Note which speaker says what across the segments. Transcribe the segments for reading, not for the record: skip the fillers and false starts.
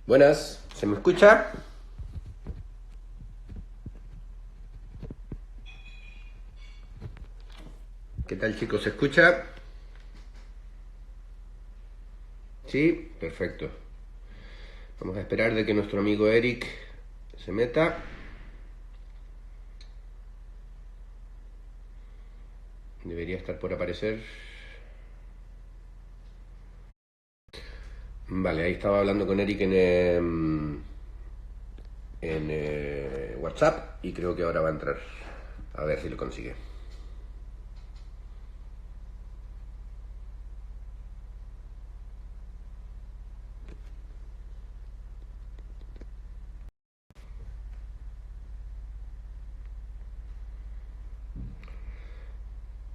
Speaker 1: Buenas, ¿se me escucha? ¿Qué tal, chicos? ¿Se escucha? Sí, perfecto. Vamos a esperar de que nuestro amigo Erik se meta. Debería estar por aparecer. Vale, ahí estaba hablando con Erik en WhatsApp y creo que ahora va a entrar. A ver si lo consigue.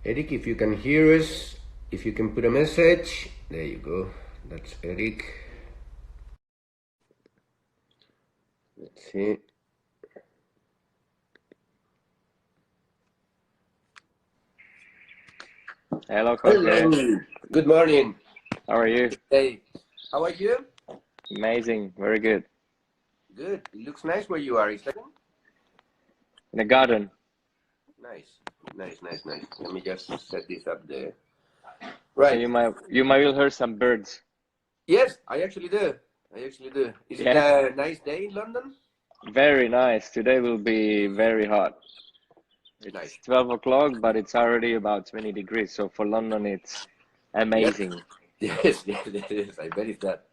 Speaker 1: Erik, if you can hear us, if you can put a message. There you go. That's Erik. Let's see.
Speaker 2: Hello, Jorge.
Speaker 1: Hello. Good morning.
Speaker 2: How are you?
Speaker 1: Hey, how are you?
Speaker 2: Amazing. Very good.
Speaker 1: Good. It looks nice where you are. Is that
Speaker 2: In the garden.
Speaker 1: nice? Nice. Let me just set this up there.
Speaker 2: And
Speaker 1: Right.
Speaker 2: you might will hear some birds.
Speaker 1: Yes, I actually do. Is it a nice day in London?
Speaker 2: Very nice. Today will be very hot. It's
Speaker 1: Nice.
Speaker 2: 12 o'clock, but it's already about 20 degrees. So for London, it's amazing.
Speaker 1: Yes. I bet it's that.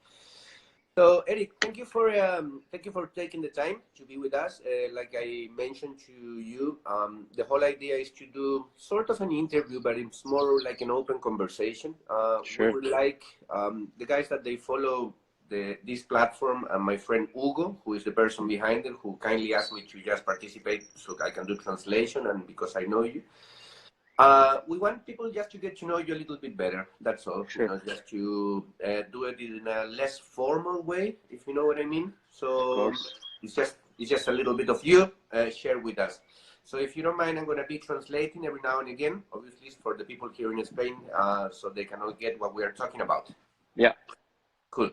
Speaker 1: So, Erik, thank you for taking the time to be with us. Like I mentioned to you, the whole idea is to do sort of an interview, but it's more like an open conversation.
Speaker 2: Sure.
Speaker 1: We would like the guys that they follow this platform, and my friend Hugo, who is the person behind it, who kindly asked me to just participate so I can do translation, and because I know you. We want people just to get to know you a little bit better. That's all.
Speaker 2: Sure.
Speaker 1: You know, just to do it in a less formal way, if you know what I mean. So it's just a little bit of you share with us. So if you don't mind, I'm going to be translating every now and again, obviously for the people here in Spain, so they can all get what we are talking about.
Speaker 2: Yeah.
Speaker 1: Cool.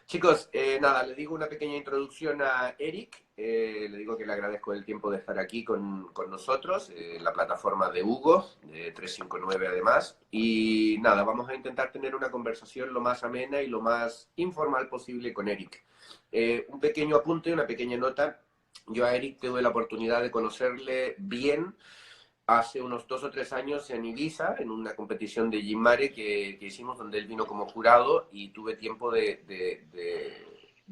Speaker 1: Chicos, nada, le digo una pequeña introducción a Erik, le digo que le agradezco el tiempo de estar aquí con nosotros, la plataforma de Hugo, de 359 además, y nada, vamos a intentar tener una conversación lo más amena y lo más informal posible con Erik. Un pequeño apunte, una pequeña nota, yo a Erik tuve la oportunidad de conocerle bien hace unos 2 o 3 años en Ibiza, en una competición de Gimare que hicimos, donde él vino como jurado y tuve tiempo de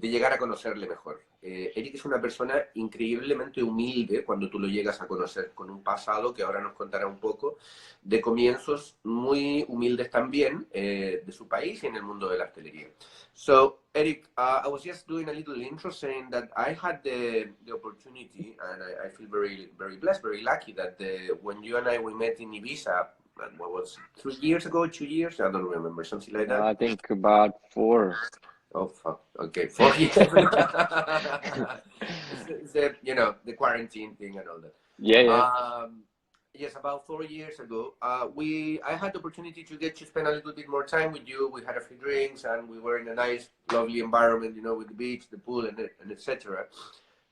Speaker 1: llegar a conocerle mejor. Erik es una persona increíblemente humilde cuando tú lo llegas a conocer, con un pasado que ahora nos contará un poco, de comienzos muy humildes también, de su país y en el mundo de la hostelería. So, Erik, I was just doing a little intro saying that I had the opportunity, and I feel very, very blessed, very lucky that when you and we met in Ibiza, what was 3 years ago, 2 years? I don't remember, something like that.
Speaker 2: I think about 4.
Speaker 1: Oh, fuck. Okay, 4 years. It's the quarantine thing and all that.
Speaker 2: Yeah.
Speaker 1: Yes, about 4 years ago, I had the opportunity to get to spend a little bit more time with you. We had a few drinks, and we were in a nice, lovely environment, with the beach, the pool, and etc.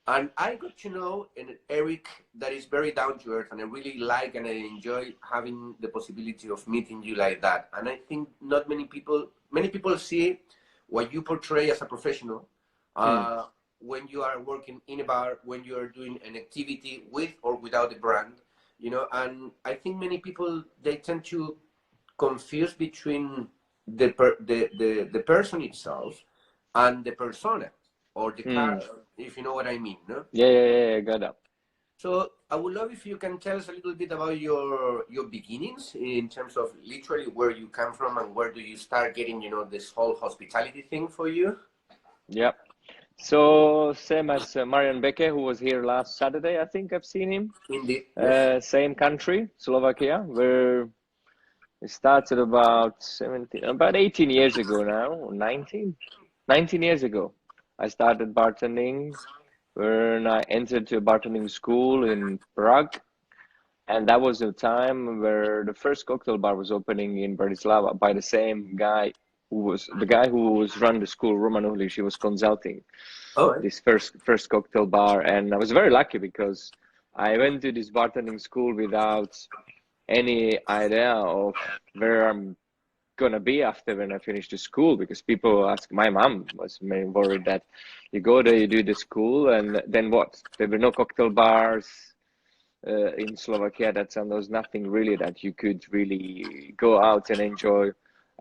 Speaker 1: And I got to know an Erik that is very down to earth, and I really like and I enjoy having the possibility of meeting you like that. And I think not many people see what you portray as a professional when you are working in a bar, when you are doing an activity with or without a brand, and I think many people, they tend to confuse between the person itself and the persona or the character, if you know what I mean, no?
Speaker 2: Yeah, got it.
Speaker 1: So I would love if you can tell us a little bit about your beginnings in terms of literally where you come from and where do you start getting, this whole hospitality thing for you?
Speaker 2: Yeah. So same as Marian Beke, who was here last Saturday, I think I've seen him.
Speaker 1: Indeed. Yes.
Speaker 2: Same country, Slovakia, where it started about 18 years ago now, or 19 years ago. I started bartending when I entered to a bartending school in Prague. And that was the time where the first cocktail bar was opening in Bratislava by the same guy who was the guy who was run the school, Roman Ulic. He was consulting
Speaker 1: Oh, right.
Speaker 2: this first cocktail bar, and I was very lucky because I went to this bartending school without any idea of where I'm gonna be after when I finish the school, because people ask. My mom was very worried that you go there, you do the school, and then what? There were no cocktail bars in Slovakia. There was nothing really that you could really go out and enjoy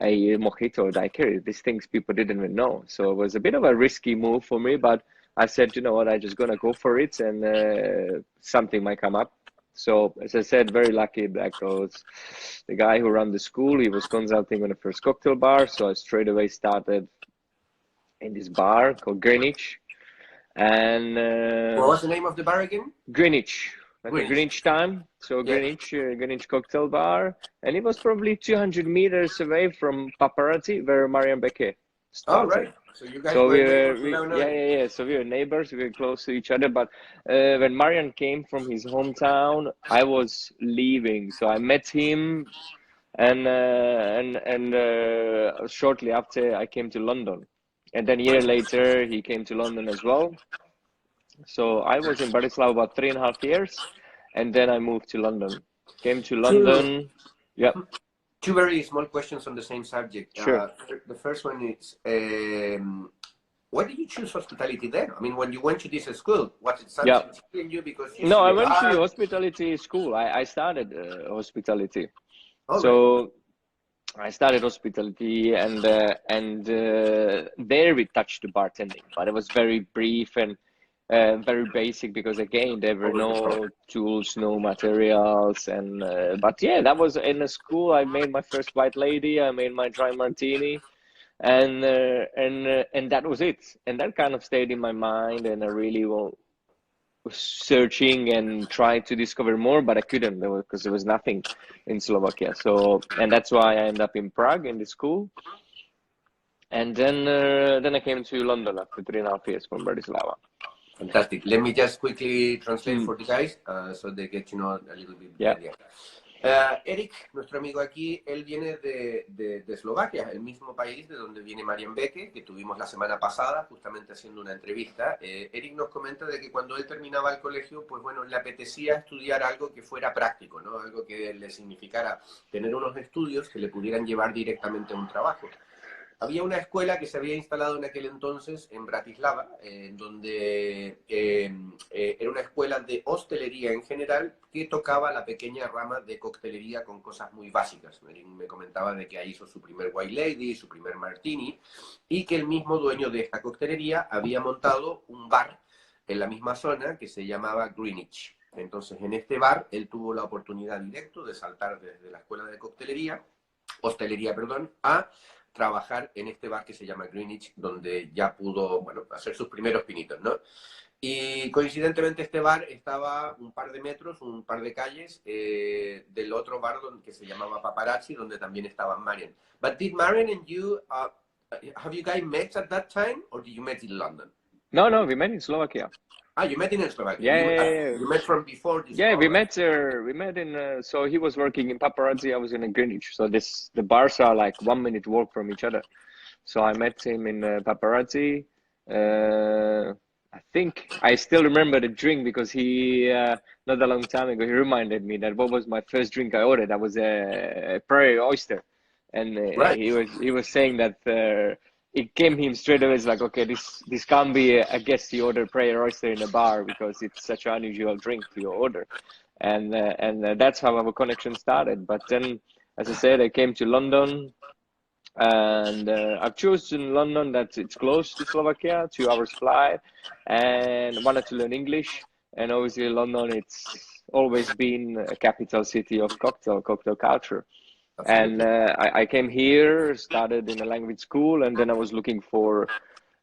Speaker 2: a mojito or daiquiri. These things people didn't even know. So it was a bit of a risky move for me, but I said, you know what, I'm just gonna go for it, and something might come up. So as I said, very lucky because the guy who ran the school, he was consulting on the first cocktail bar. So I straight away started in this bar called Greenwich. And
Speaker 1: what was the name of the bar again?
Speaker 2: Greenwich, like
Speaker 1: Greenwich.
Speaker 2: a Greenwich time. So
Speaker 1: Yeah.
Speaker 2: Greenwich cocktail bar. And it was probably 200 meters away from Paparazzi, where Marian Becquet started.
Speaker 1: Oh, right. So you guys
Speaker 2: So
Speaker 1: were neighbors around
Speaker 2: yeah. So we were neighbors. We were close to each other. But when Marian came from his hometown, I was leaving. So I met him, and shortly after I came to London, and then a year later he came to London as well. So I was in Bratislava about 3.5 years, and then I moved to London. Came to London. Yeah.
Speaker 1: Two very small questions on the same subject.
Speaker 2: Sure.
Speaker 1: The first one is, why did you choose hospitality there? I mean, when you went to this school, was it something in you because you
Speaker 2: No, I went to hospitality school. I started hospitality.
Speaker 1: Oh,
Speaker 2: So
Speaker 1: right.
Speaker 2: I started hospitality, and there we touched the bartending, but it was very brief and very basic because again there were no tools, no materials, and but yeah, that was in a school. I made my first white lady. I made my dry martini, and that was it. And that kind of stayed in my mind, and I really was searching and trying to discover more, but I couldn't because there was nothing in Slovakia. So, and that's why I ended up in Prague in the school, and then I came to London after 3.5 years from Bratislava.
Speaker 1: Fantastic. Let me just quickly translate for the guys so they get to know a little bit the idea. Erik, nuestro amigo aquí, él viene de Eslovaquia, el mismo país de donde viene Marian Becquet, que tuvimos la semana pasada justamente haciendo una entrevista. Erik nos comenta de que cuando él terminaba el colegio, pues bueno, le apetecía estudiar algo que fuera práctico, ¿no? Algo que le significara tener unos estudios que le pudieran llevar directamente a un trabajo. Había una escuela que se había instalado en aquel entonces en Bratislava, donde era una escuela de hostelería en general que tocaba la pequeña rama de coctelería con cosas muy básicas. Me comentaba de que ahí hizo su primer white lady, su primer martini, y que el mismo dueño de esta coctelería había montado un bar en la misma zona que se llamaba Greenwich. Entonces, en este bar, él tuvo la oportunidad directa de saltar desde la escuela de hostelería, a trabajar en este bar que se llama Greenwich, donde ya pudo, bueno, hacer sus primeros pinitos, ¿no? Y coincidentemente este bar estaba un par de metros, un par de calles del otro bar que se llamaba Paparazzi, donde también estaba Marian. But did Marian and you, have you guys met at that time, or did you met in London?
Speaker 2: No, we met in Slovakia.
Speaker 1: Ah, you met in Slovakia.
Speaker 2: Yeah.
Speaker 1: You met from before this.
Speaker 2: Yeah, we met in. So he was working in Paparazzi. I was in Greenwich. So the bars are like 1 minute walk from each other. So I met him in Paparazzi. I think I still remember the drink because he not a long time ago he reminded me that what was my first drink I ordered. That was a prairie oyster, and he was saying that. It came him straight away. It's like, okay, this can't be a guest you order prayer oyster in a bar because it's such an unusual drink to your order, and that's how our connection started. But then, as I said, I came to London, and I've chosen London that it's close to Slovakia, 2 hours flight, and wanted to learn English. And obviously, London, it's always been a capital city of cocktail culture. Absolutely. And I came here, started in a language school, and then I was looking for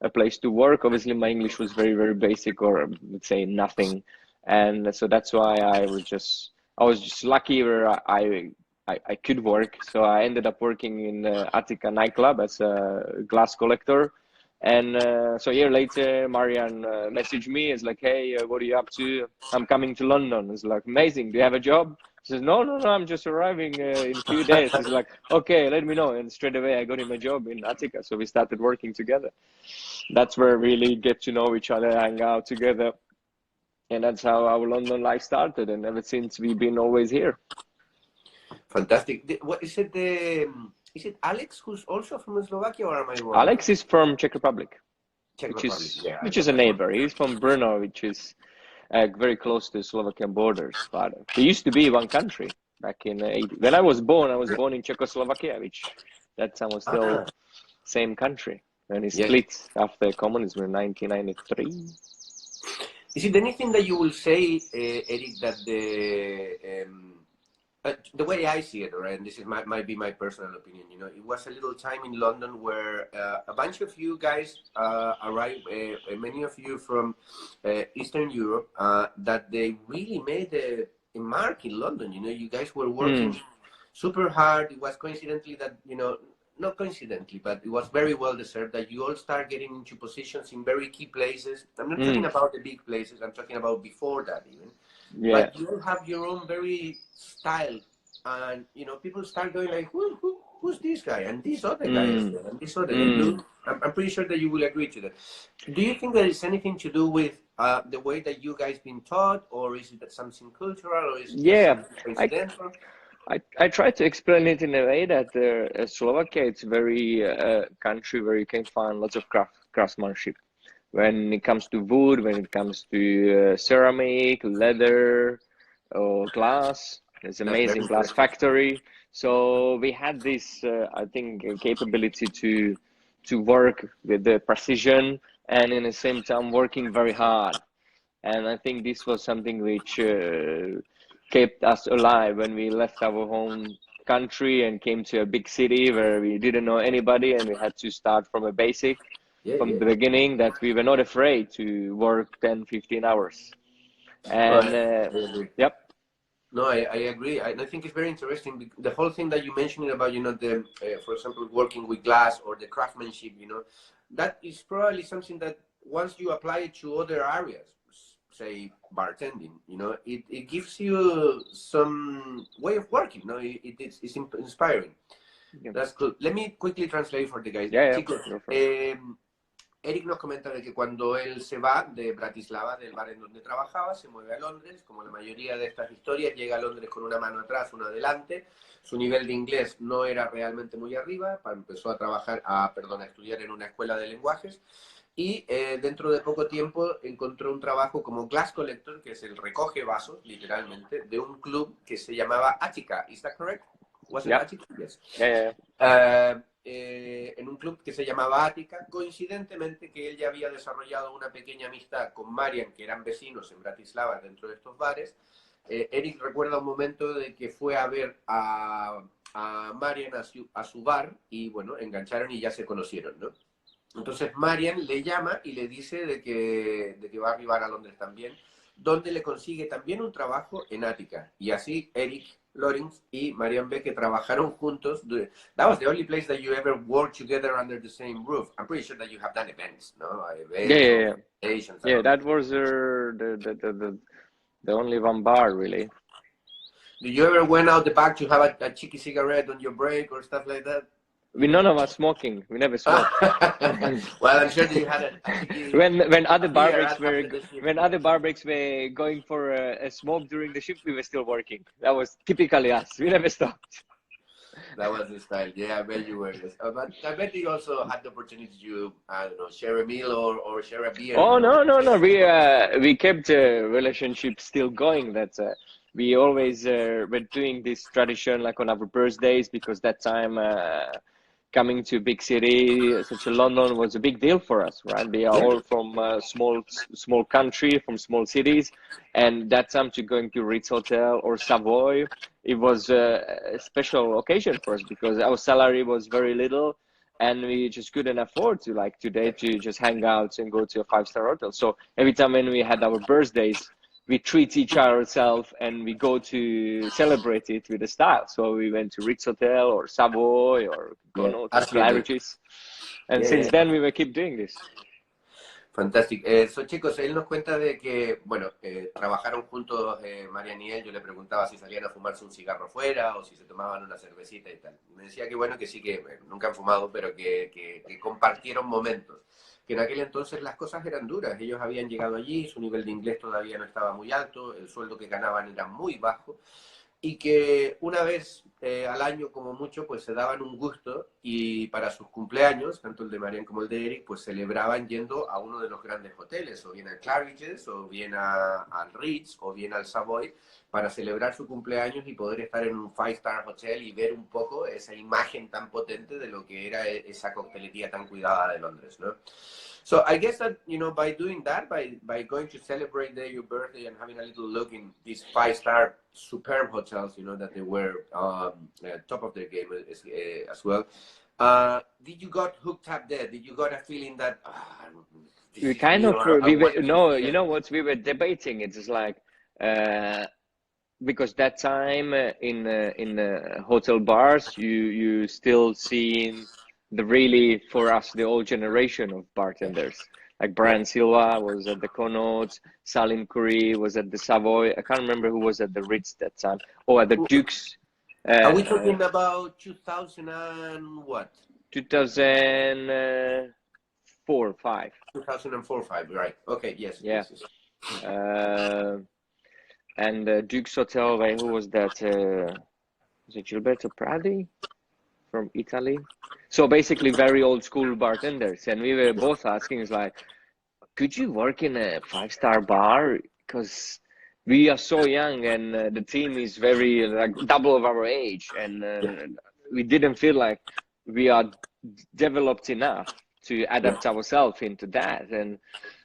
Speaker 2: a place to work. Obviously, my English was very, very basic, or let's say nothing, and so that's why I was just lucky where I could work. So I ended up working in Attica nightclub as a glass collector, And so a year later, Marian messaged me. It's like, hey, what are you up to? I'm coming to London. It's like, amazing. Do you have a job? She says, no, I'm just arriving in a few days. He's like, okay, let me know. And straight away, I got him a job in Attica. So we started working together. That's where we really get to know each other, hang out together. And that's how our London life started. And ever since, we've been always here.
Speaker 1: Fantastic. What is it? Is it Alex who's also from Slovakia, or am I wrong?
Speaker 2: Alex is from Czech Republic,
Speaker 1: Yeah,
Speaker 2: which is a neighbor. He's from Brno, which is very close to Slovakian borders. But they used to be one country back in 80. When I was born in Czechoslovakia, which that time was still same country. And it split after communism in 1993.
Speaker 1: Is it anything that you will say, Erik, that the way I see it, right, and this is might be my personal opinion, you know, it was a little time in London where a bunch of you guys arrived, many of you from Eastern Europe, that they really made a mark in London. You know, you guys were working super hard. It was coincidentally that, you know, not coincidentally, but it was very well deserved that you all start getting into positions in very key places. I'm not talking about the big places, I'm talking about before that even.
Speaker 2: Yeah.
Speaker 1: But you all have your own very style, and you know, people start going like, who's this guy, and this other guy is there, and this other guy. I'm pretty sure that you will agree to that. Do you think there is anything to do with the way that you guys been taught, or is it something cultural, or is it something coincidental?
Speaker 2: I try to explain it in a way that Slovakia, it's very country where you can find lots of craftsmanship. When it comes to wood, when it comes to ceramic, leather, or glass, there's amazing glass factory. So we had this, I think, capability to work with the precision and in the same time working very hard. And I think this was something which kept us alive when we left our home country and came to a big city where we didn't know anybody and we had to start from a basic. From the beginning, that we were not afraid to work 10-15 hours. And
Speaker 1: No, I agree. I think it's very interesting. The whole thing that you mentioned about, you know, the for example, working with glass or the craftsmanship, you know, that is probably something that once you apply it to other areas, say bartending, you know, it gives you some way of working. You know, it's inspiring. That's cool. Let me quickly translate for the guys. Chicos, Erik nos comenta de que cuando él se va de Bratislava, del bar en donde trabajaba, se mueve a Londres. Como la mayoría de estas historias, llega a Londres con una mano atrás, una adelante. Su nivel de inglés no era realmente muy arriba. Empezó a trabajar, a estudiar en una escuela de lenguajes. Y dentro de poco tiempo encontró un trabajo como glass collector, que es el recoge vasos, literalmente, de un club que se llamaba Attica. ¿Is that correct? Was it Attica? Yes. En un club que se llamaba Attica, coincidentemente que él ya había desarrollado una pequeña amistad con Marian, que eran vecinos en Bratislava dentro de estos bares. Erik recuerda un momento de que fue a ver a Marian a su bar y bueno, engancharon y ya se conocieron, ¿no? Entonces Marian le llama y le dice de que va a arribar a Londres también, donde le consigue también un trabajo en Attica. Y así Erik Lorincz y Marian B, que trabajaron juntos. That was the only place that you ever worked together under the same roof. I'm pretty sure that you have done events, no?
Speaker 2: Yeah, that was the only one bar, really.
Speaker 1: Did you ever went out the back to have a cheeky cigarette on your break or stuff like that?
Speaker 2: None of us smoking. We never smoked.
Speaker 1: Well, I'm sure that you had
Speaker 2: when other bar breaks were going for a smoke during the shift, we were still working. That was typically us. We never stopped.
Speaker 1: That was the style. Yeah, I bet you were. But I bet you also had the opportunity to, I don't know, share a meal or share a beer.
Speaker 2: Oh, no. We kept the relationship still going. That's we always were doing this tradition like on our birthdays, because that time coming to a big city such as London was a big deal for us, right? We are all from small country, from small cities, and that time to going to Ritz Hotel or Savoy, it was a special occasion for us because our salary was very little and we just couldn't afford to, like today, to just hang out and go to a 5-star hotel. So every time when we had our birthdays, we treat each other ourselves and we go to celebrate it with a style. So we went to Ritz Hotel or Savoy or to Claridge's. And since then we will keep doing this.
Speaker 1: Fantástico. Chicos, él nos cuenta de que, bueno, trabajaron juntos Marian y él. Yo le preguntaba si salían a fumarse un cigarro fuera o si se tomaban una cervecita y tal. Me decía que, bueno, que sí que nunca han fumado, pero que compartieron momentos. Que en aquel entonces las cosas eran duras. Ellos habían llegado allí, su nivel de inglés todavía no estaba muy alto, el sueldo que ganaban era muy bajo. Y que una vez al año como mucho pues se daban un gusto y para sus cumpleaños, tanto el de Marian como el de Erik, pues celebraban yendo a uno de los grandes hoteles, o bien al Claridge's, o bien al Ritz, o bien al Savoy, para celebrar su cumpleaños y poder estar en un five-star hotel y ver un poco esa imagen tan potente de lo que era esa coctelería tan cuidada de Londres, ¿no? So I guess that, you know, by doing that, by going to celebrate your birthday and having a little look in these five-star superb hotels, you know, that they were top of their game as well. Did you got hooked up there? Did you got a feeling that
Speaker 2: we kind of you know what, we were debating? It's like because that time in hotel bars you still seen the really, for us, the old generation of bartenders. Like Brian Silva was at the Connaughts, Salim Khoury was at the Savoy. I can't remember who was at the Ritz that time. Oh, at the Dukes.
Speaker 1: Are we talking about 2000 and what?
Speaker 2: 2004, 5.
Speaker 1: 2004, 5, right. Okay, yes.
Speaker 2: Yeah.
Speaker 1: Yes.
Speaker 2: And Dukes Hotel, who was that? Was it Gilberto Pradi from Italy? So basically very old school bartenders, and we were both asking, it's like, could you work in a five-star bar? Because we are so young and the team is very like double of our age, and we didn't feel like we are developed enough to adapt ourselves into that. And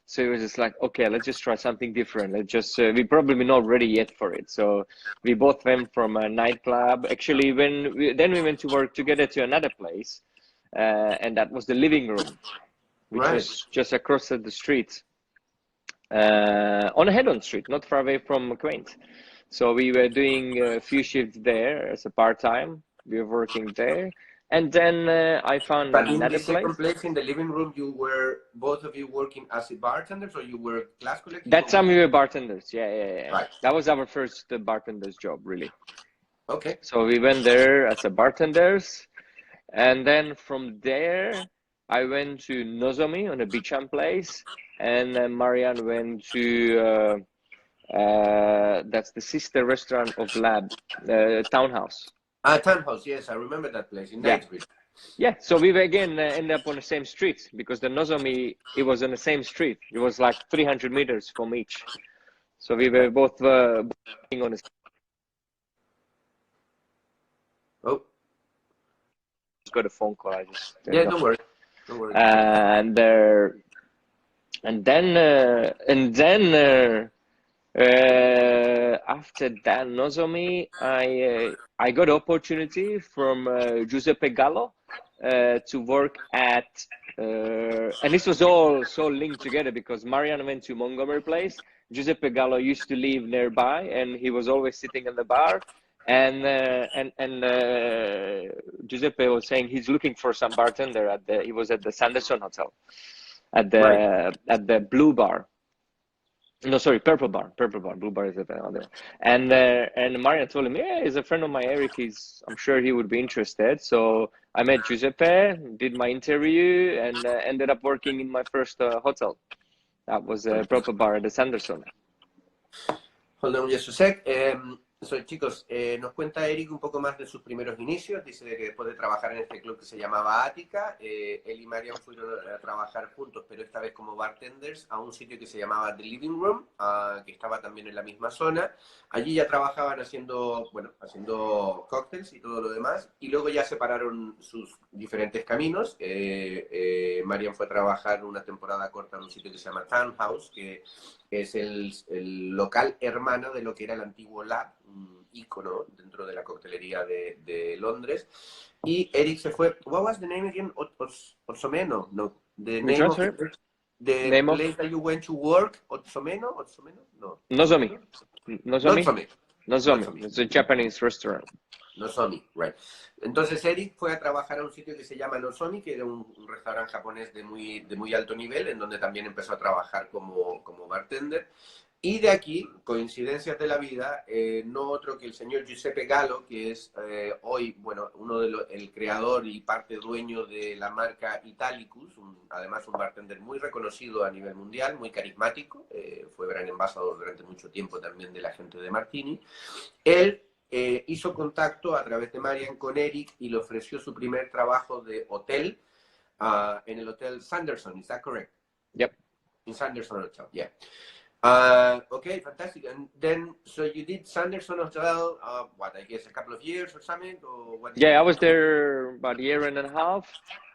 Speaker 2: so it was just like, okay, let's just try something different. Let's just we probably not ready yet for it. So we both went from a nightclub. Actually, then we went to work together to another place, and that was the living room, which was just across the street, on a head-on street, not far away from Quaint. So we were doing a few shifts there as a part-time. We were working there. And then I found another place. But in the
Speaker 1: second place, in the living room, you were, both of you working as bartenders, or you were class collectors?
Speaker 2: That time we were bartenders, yeah.
Speaker 1: Right.
Speaker 2: That was our first bartender's job, really.
Speaker 1: Okay.
Speaker 2: So we went there as a bartenders. And then from there, I went to Nozomi on a Beacham place. And then Marianne went to, that's the sister restaurant of Lab, Townhouse.
Speaker 1: Townhouse, yes, I remember that place in Knightsbridge.
Speaker 2: Yeah, so we were again ended up on the same street, because the Nozomi, it was on the same street. It was like 300 meters from each. So we were both working on the.
Speaker 1: Oh.
Speaker 2: Just got a phone call. I just.
Speaker 1: Yeah, don't worry.
Speaker 2: And then after that Nozomi, I got opportunity from Giuseppe Gallo to work at, and this was all so linked together because Marianne went to Montgomery Place. Giuseppe Gallo used to live nearby, and he was always sitting in the bar. And Giuseppe was saying he's looking for some bartender he was at the Sanderson Hotel, at the Blue Bar. No, sorry, Purple Bar. Blue Bar is at the other. And Marian told him, yeah, he's a friend of mine, Erik. I'm sure he would be interested. So I met Giuseppe, did my interview, and ended up working in my first hotel. That was a Purple Bar at the Sanderson.
Speaker 1: Hold on just a sec. Chicos, nos cuenta Erik un poco más de sus primeros inicios. Dice que después de trabajar en este club que se llamaba Ática, él y Marian fueron a trabajar juntos, pero esta vez como bartenders, a un sitio que se llamaba The Living Room, que estaba también en la misma zona. Allí ya trabajaban haciendo cócteles y todo lo demás, y luego ya separaron sus diferentes caminos. Marian fue a trabajar una temporada corta en un sitio que se llama Townhouse, que es el local hermano de lo que era el antiguo Lab, un ícono dentro de la coctelería de Londres. Y Erik se fue. What was the name again? Otsomeno? No. The name of the place that you went to work? Otsomeno? No.
Speaker 2: Nozomi. It's a Japanese restaurant.
Speaker 1: Nozomi, right. Entonces Eric fue a trabajar a un sitio que se llama Nozomi, que era un restaurante japonés de muy alto nivel, en donde también empezó a trabajar como bartender. Y de aquí, coincidencias de la vida, no otro que el señor Giuseppe Gallo, que es hoy, bueno, el creador y parte dueño de la marca Italicus, además un bartender muy reconocido a nivel mundial, muy carismático, fue gran embajador durante mucho tiempo también de la gente de Martini. Él hizo contacto a través de Marian con Eric y le ofreció su primer trabajo de hotel en el Hotel Sanderson, ¿is that correct?
Speaker 2: Yep.
Speaker 1: In Sanderson Hotel, yeah. Okay, fantastic. And then, so you did Sanderson Hotel, what, I guess a couple of years or something? Or what?
Speaker 2: Yeah, I was there about a year and a half.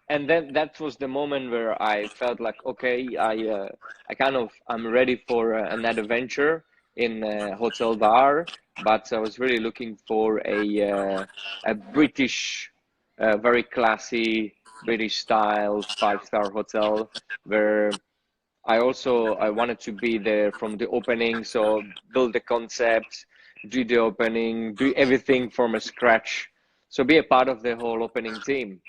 Speaker 2: And then that was the moment where I felt like, okay, I'm ready for an adventure in a hotel bar, but I was really looking for a British, very classy British style 5-star hotel where I wanted to be there from the opening, so build the concept, do the opening, do everything from scratch. So be a part of the whole opening team.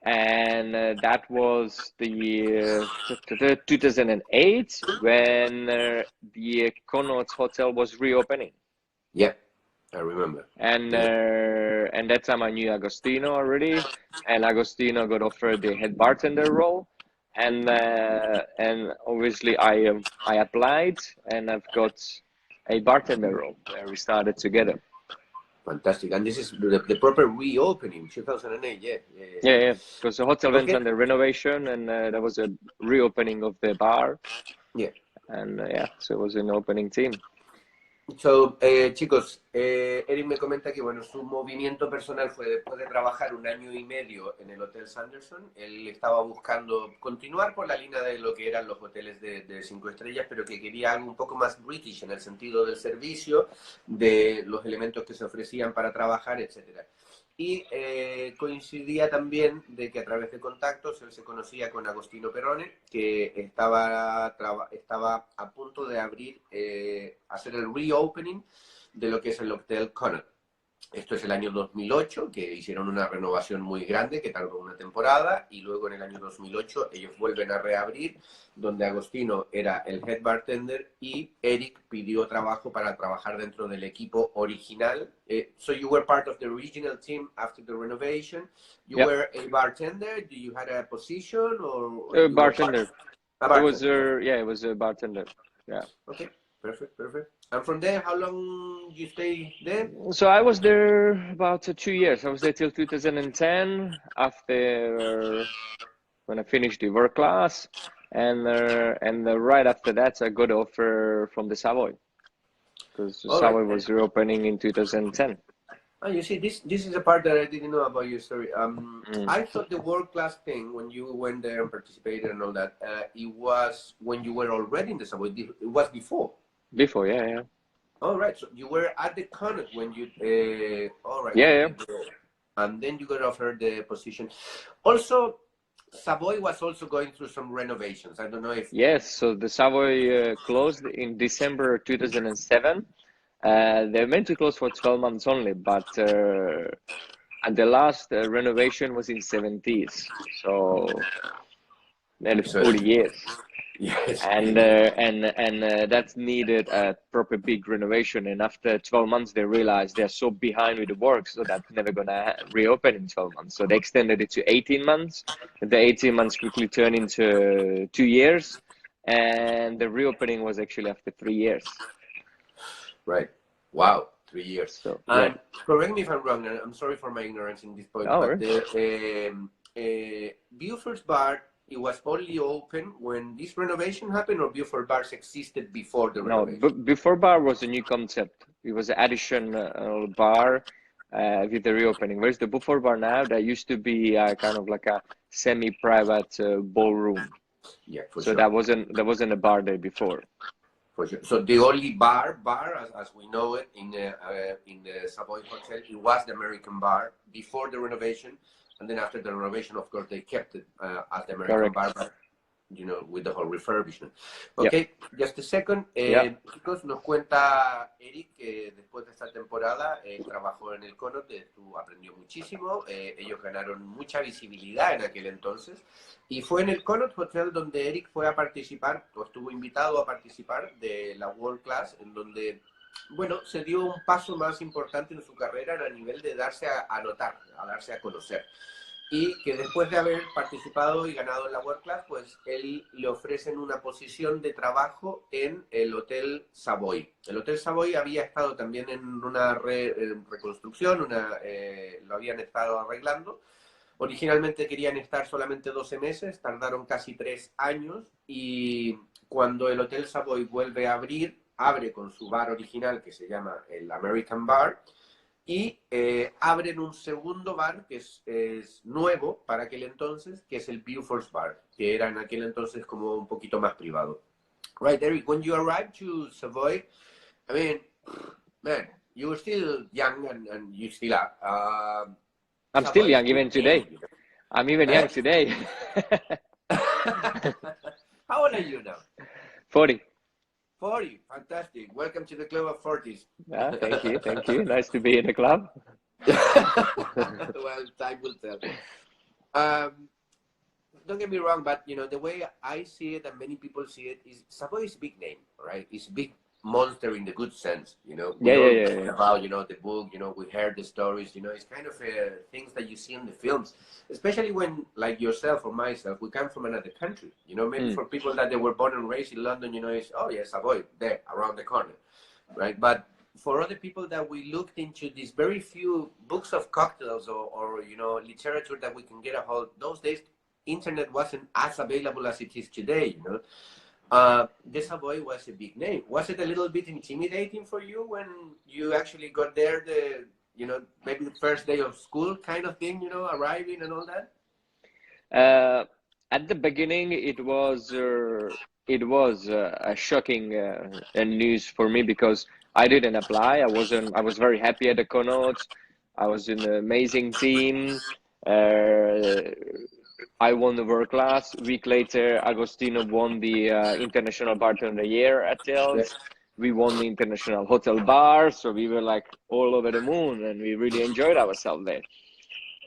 Speaker 2: And that was the year 2008 when the Connaught Hotel was reopening.
Speaker 1: Yeah, I remember.
Speaker 2: And that time I knew Agostino already, and Agostino got offered the head bartender role. And obviously I applied, and I've got a bartender role where we started together.
Speaker 1: Fantastic. And this is the proper reopening, 2008,
Speaker 2: Yeah. Because the hotel went under renovation, and there was a reopening of the bar.
Speaker 1: Yeah.
Speaker 2: And so it was an opening team.
Speaker 1: So, chicos, Eric me comenta que, bueno, su movimiento personal fue después de trabajar 1 año y medio en el Hotel Sanderson. Él estaba buscando continuar por la línea de lo que eran los hoteles de 5 estrellas, pero que quería algo un poco más british en el sentido del servicio, de los elementos que se ofrecían para trabajar, etcétera. Y coincidía también de que a través de contactos él se conocía con Agostino Perrone, que estaba a punto de abrir, hacer el reopening de lo que es el Hotel Connaught. Esto es el año 2008, que hicieron una renovación muy grande que tardó una temporada, y luego en el año 2008 ellos vuelven a reabrir, donde Agostino era el head bartender y Eric pidió trabajo para trabajar dentro del equipo original. So you were part of the original team after the renovation. You were a bartender. Do you had a position or
Speaker 2: bartender?
Speaker 1: A bartender.
Speaker 2: It was a bartender. Yeah.
Speaker 1: Okay. Perfect. And from there, how long you stay there?
Speaker 2: So I was there about 2 years. I was there till 2010, after when I finished the work class, and right after that, I got an offer from the Savoy, because Savoy was reopening in 2010.
Speaker 1: Oh, you see, this is a part that I didn't know about your story. I thought the world class thing, when you went there and participated and all that, it was when you were already in the Savoy. It was before.
Speaker 2: Before, yeah.
Speaker 1: All right, so you were at the Connaught when you. All right.
Speaker 2: Yeah.
Speaker 1: And then you got offered the position. Also, Savoy was also going through some renovations. I don't know if.
Speaker 2: Yes, so the Savoy closed in December 2007. They're meant to close for 12 months only, but and the last renovation was in 70s, so nearly 40 years.
Speaker 1: Yes.
Speaker 2: And that's needed a proper big renovation. And after 12 months, they realized they're so behind with the work, so that's never gonna reopen in 12 months. So they extended it to 18 months. The 18 months quickly turned into 2 years, and the reopening was actually after 3 years.
Speaker 1: Right. Wow. 3 years.
Speaker 2: So,
Speaker 1: and correct me if I'm wrong, and I'm sorry for my ignorance in this point, but the Beaufort's bar, it was only open when this renovation happened, or Beaufort bars existed before the renovation?
Speaker 2: No, Beaufort bar was a new concept. It was an additional bar with the reopening. Whereas the Beaufort bar now, there used to be kind of like a semi-private ballroom.
Speaker 1: Yeah, for
Speaker 2: so
Speaker 1: sure.
Speaker 2: There wasn't a bar there before.
Speaker 1: For sure. So the only bar as we know it in the Savoy Hotel, it was the American bar before the renovation. And then after the renovation, of course, they kept it as the American bar. you know, with the whole refurbishment. Okay, just a second. Chicos, nos cuenta Eric que después de esta temporada trabajó en el Connaught, aprendió muchísimo, ellos ganaron mucha visibilidad en aquel entonces, y fue en el Connaught Hotel donde Eric fue a participar, o estuvo invitado a participar de la World Class, en donde, bueno, se dio un paso más importante en su carrera a nivel de darse a notar, a darse a conocer. Y que después de haber participado y ganado en la World Class, pues él le ofrecen una posición de trabajo en el Hotel Savoy. El Hotel Savoy había estado también en una reconstrucción, lo habían estado arreglando. Originalmente querían estar solamente 12 meses, tardaron casi 3 años, y cuando el Hotel Savoy vuelve a abrir, abre con su bar original que se llama el American Bar, y abren un segundo bar que es nuevo para aquel entonces, que es el Beaufort's Bar, que era en aquel entonces como un poquito más privado. Right, Eric, when you arrived to Savoy, I mean, man, you were still young and you still are.
Speaker 2: I'm
Speaker 1: Savoy
Speaker 2: still young even today.
Speaker 1: you know?
Speaker 2: I'm even young today.
Speaker 1: How old are you now?
Speaker 2: 40.
Speaker 1: 40, fantastic. Welcome to the club of 40s.
Speaker 2: Thank you, thank you. Nice to be in the club.
Speaker 1: Well, time will tell. Don't get me wrong, but you know the way I see it and many people see it is Savoy is a big name, right? It's a big monster in the good sense, you know. We all about, you know, the book, you know, we heard the stories, you know, it's kind of things that you see in the films, especially when, like yourself or myself, we come from another country, you know, maybe for people that they were born and raised in London, you know, it's, oh yes, Savoy, there, around the corner, right? But for other people that we looked into these very few books of cocktails or you know, literature that we can get a hold, those days, internet wasn't as available as it is today, you know. The Savoy was a big name. Was it a little bit intimidating for you when you actually got there, you know, maybe the first day of school kind of thing, you know, arriving and all
Speaker 2: that? At the beginning, it was a shocking news for me because I didn't apply. I was very happy at the Connaught. I was in an amazing team. I won the World Class. A week later, Agostino won the International Bartender of the Year at Tales. We won the International Hotel Bar, so we were like all over the moon, and we really enjoyed ourselves there.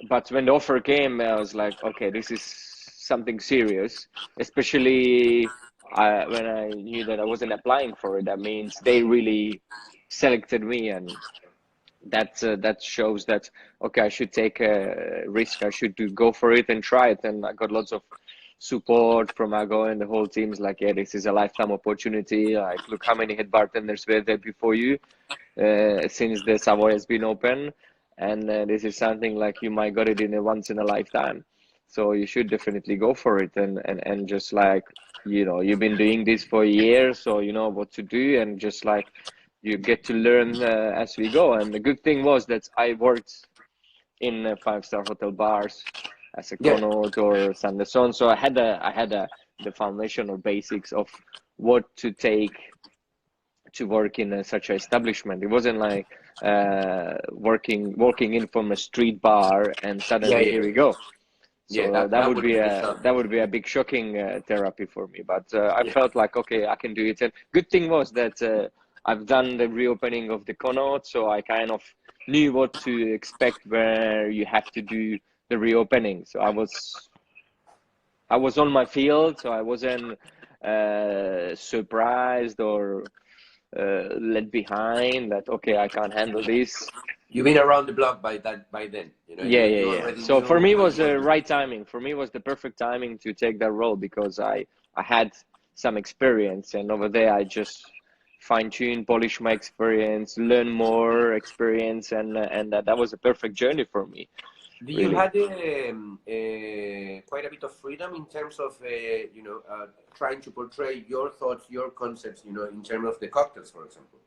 Speaker 2: But when the offer came, I was like, okay, this is something serious, especially when I knew that I wasn't applying for it. That means they really selected me, and that shows that, okay, I should take a risk. I should go for it and try it. And I got lots of support from Ago and the whole team. Is like, yeah, this is a lifetime opportunity. Like, look how many head bartenders were there before you since the Savoy has been open, and this is something like you might got it in a once in a lifetime. So you should definitely go for it, and just like, you know, you've been doing this for years, so you know what to do, and just like you get to learn as we go. And the good thing was that I worked in 5-star hotel bars as a Connaught or Sanderson, so I had the foundation or basics of what to take to work in such an establishment. It wasn't like walking in from a street bar and suddenly here we go. So that would be a big shocking therapy for me. But I felt like, okay, I can do it. And good thing was that I've done the reopening of the Connaught, so I kind of knew what to expect where you have to do the reopening. So I was on my field, so I wasn't surprised or left behind that, okay, I can't handle this.
Speaker 1: You've been around the block by then, you know.
Speaker 2: Yeah. So for me, it was the right timing. For me, it was the perfect timing to take that role because I had some experience, and over there I just fine-tune, polish my experience, learn more experience, and that was a perfect journey for me.
Speaker 1: You had quite a bit of freedom in terms of you know, trying to portray your thoughts, your concepts, you know, in terms of the cocktails, for example.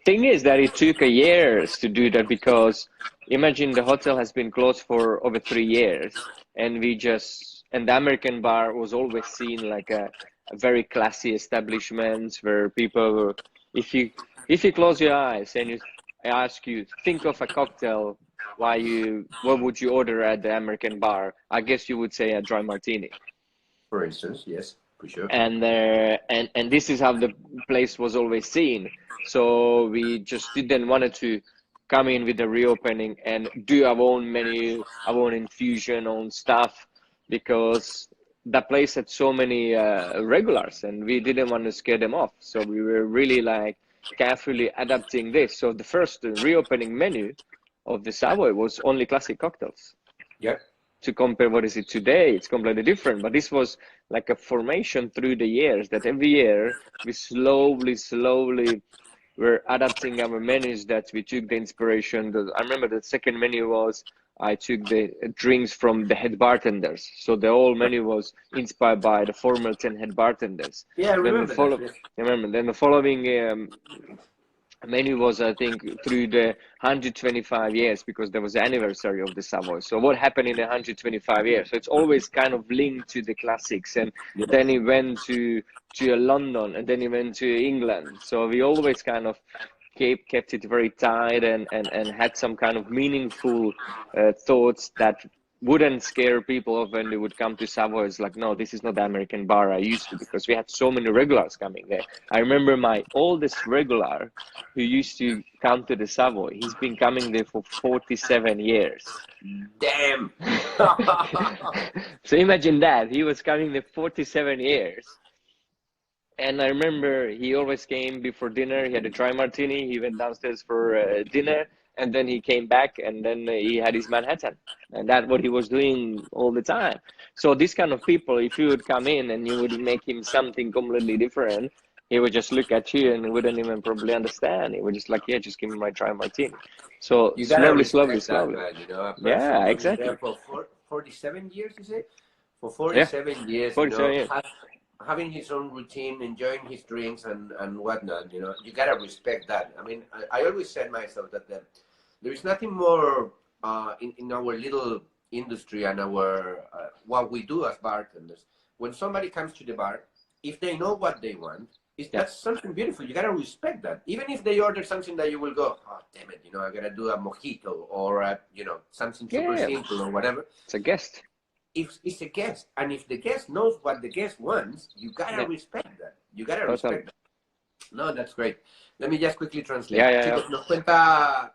Speaker 2: Thing is that it took a years to do that because imagine the hotel has been closed for over 3 years, and the American bar was always seen like a very classy establishment where people, if you close your eyes and I ask you, think of a cocktail, what would you order at the American bar? I guess you would say a dry martini.
Speaker 1: For instance, yes, for sure.
Speaker 2: And this is how the place was always seen. So we just didn't want to come in with the reopening and do our own menu, our own infusion, own stuff, because that place had so many regulars, and we didn't want to scare them off. So we were really like carefully adapting this. So the first reopening menu of the Savoy was only classic cocktails.
Speaker 1: Yep.
Speaker 2: To compare what is it today, it's completely different. But this was like a formation through the years, that every year we slowly were adapting our menus, that we took the inspiration. I remember the second menu was, I took the drinks from the head bartenders. So the whole menu was inspired by the former 10 head bartenders.
Speaker 1: Yeah, I remember
Speaker 2: Then the following menu was, I think, through the 125 years, because there was the anniversary of the Savoy. So what happened in the 125 years? So it's always kind of linked to the classics. And then he went to London, and then he went to England. So we always kind of kept it very tight and had some kind of meaningful thoughts that wouldn't scare people off when they would come to Savoy. It's like, no, this is not the American bar I used to, because we had so many regulars coming there. I remember my oldest regular who used to come to the Savoy, he's been coming there for 47 years.
Speaker 1: Damn.
Speaker 2: So imagine that, he was coming there 47 years. And I remember he always came before dinner. He had a dry martini. He went downstairs for dinner, and then he came back, and then he had his Manhattan. And that's what he was doing all the time. So this kind of people, if you would come in and you would make him something completely different, he would just look at you and he wouldn't even probably understand. He would just like, yeah, just give me my dry martini. So
Speaker 1: you
Speaker 2: slowly.
Speaker 1: That, man, you know,
Speaker 2: yeah, exactly.
Speaker 1: For 47 years, you say? For 47 years,
Speaker 2: 47 years.
Speaker 1: Having his own routine, enjoying his drinks and whatnot, you know, you gotta respect that. I mean, I always said myself that there is nothing more in our little industry and our what we do as bartenders. When somebody comes to the bar, if they know what they want, that's something beautiful. You gotta respect that. Even if they order something that you will go, oh damn it, you know, I gotta do a mojito or you know, something super simple or whatever.
Speaker 2: It's a guest.
Speaker 1: If it's a guest, and if the guest knows what the guest wants, you gotta respect that. You gotta respect that. No, that's great. Let me just quickly translate. Chicos, nos cuenta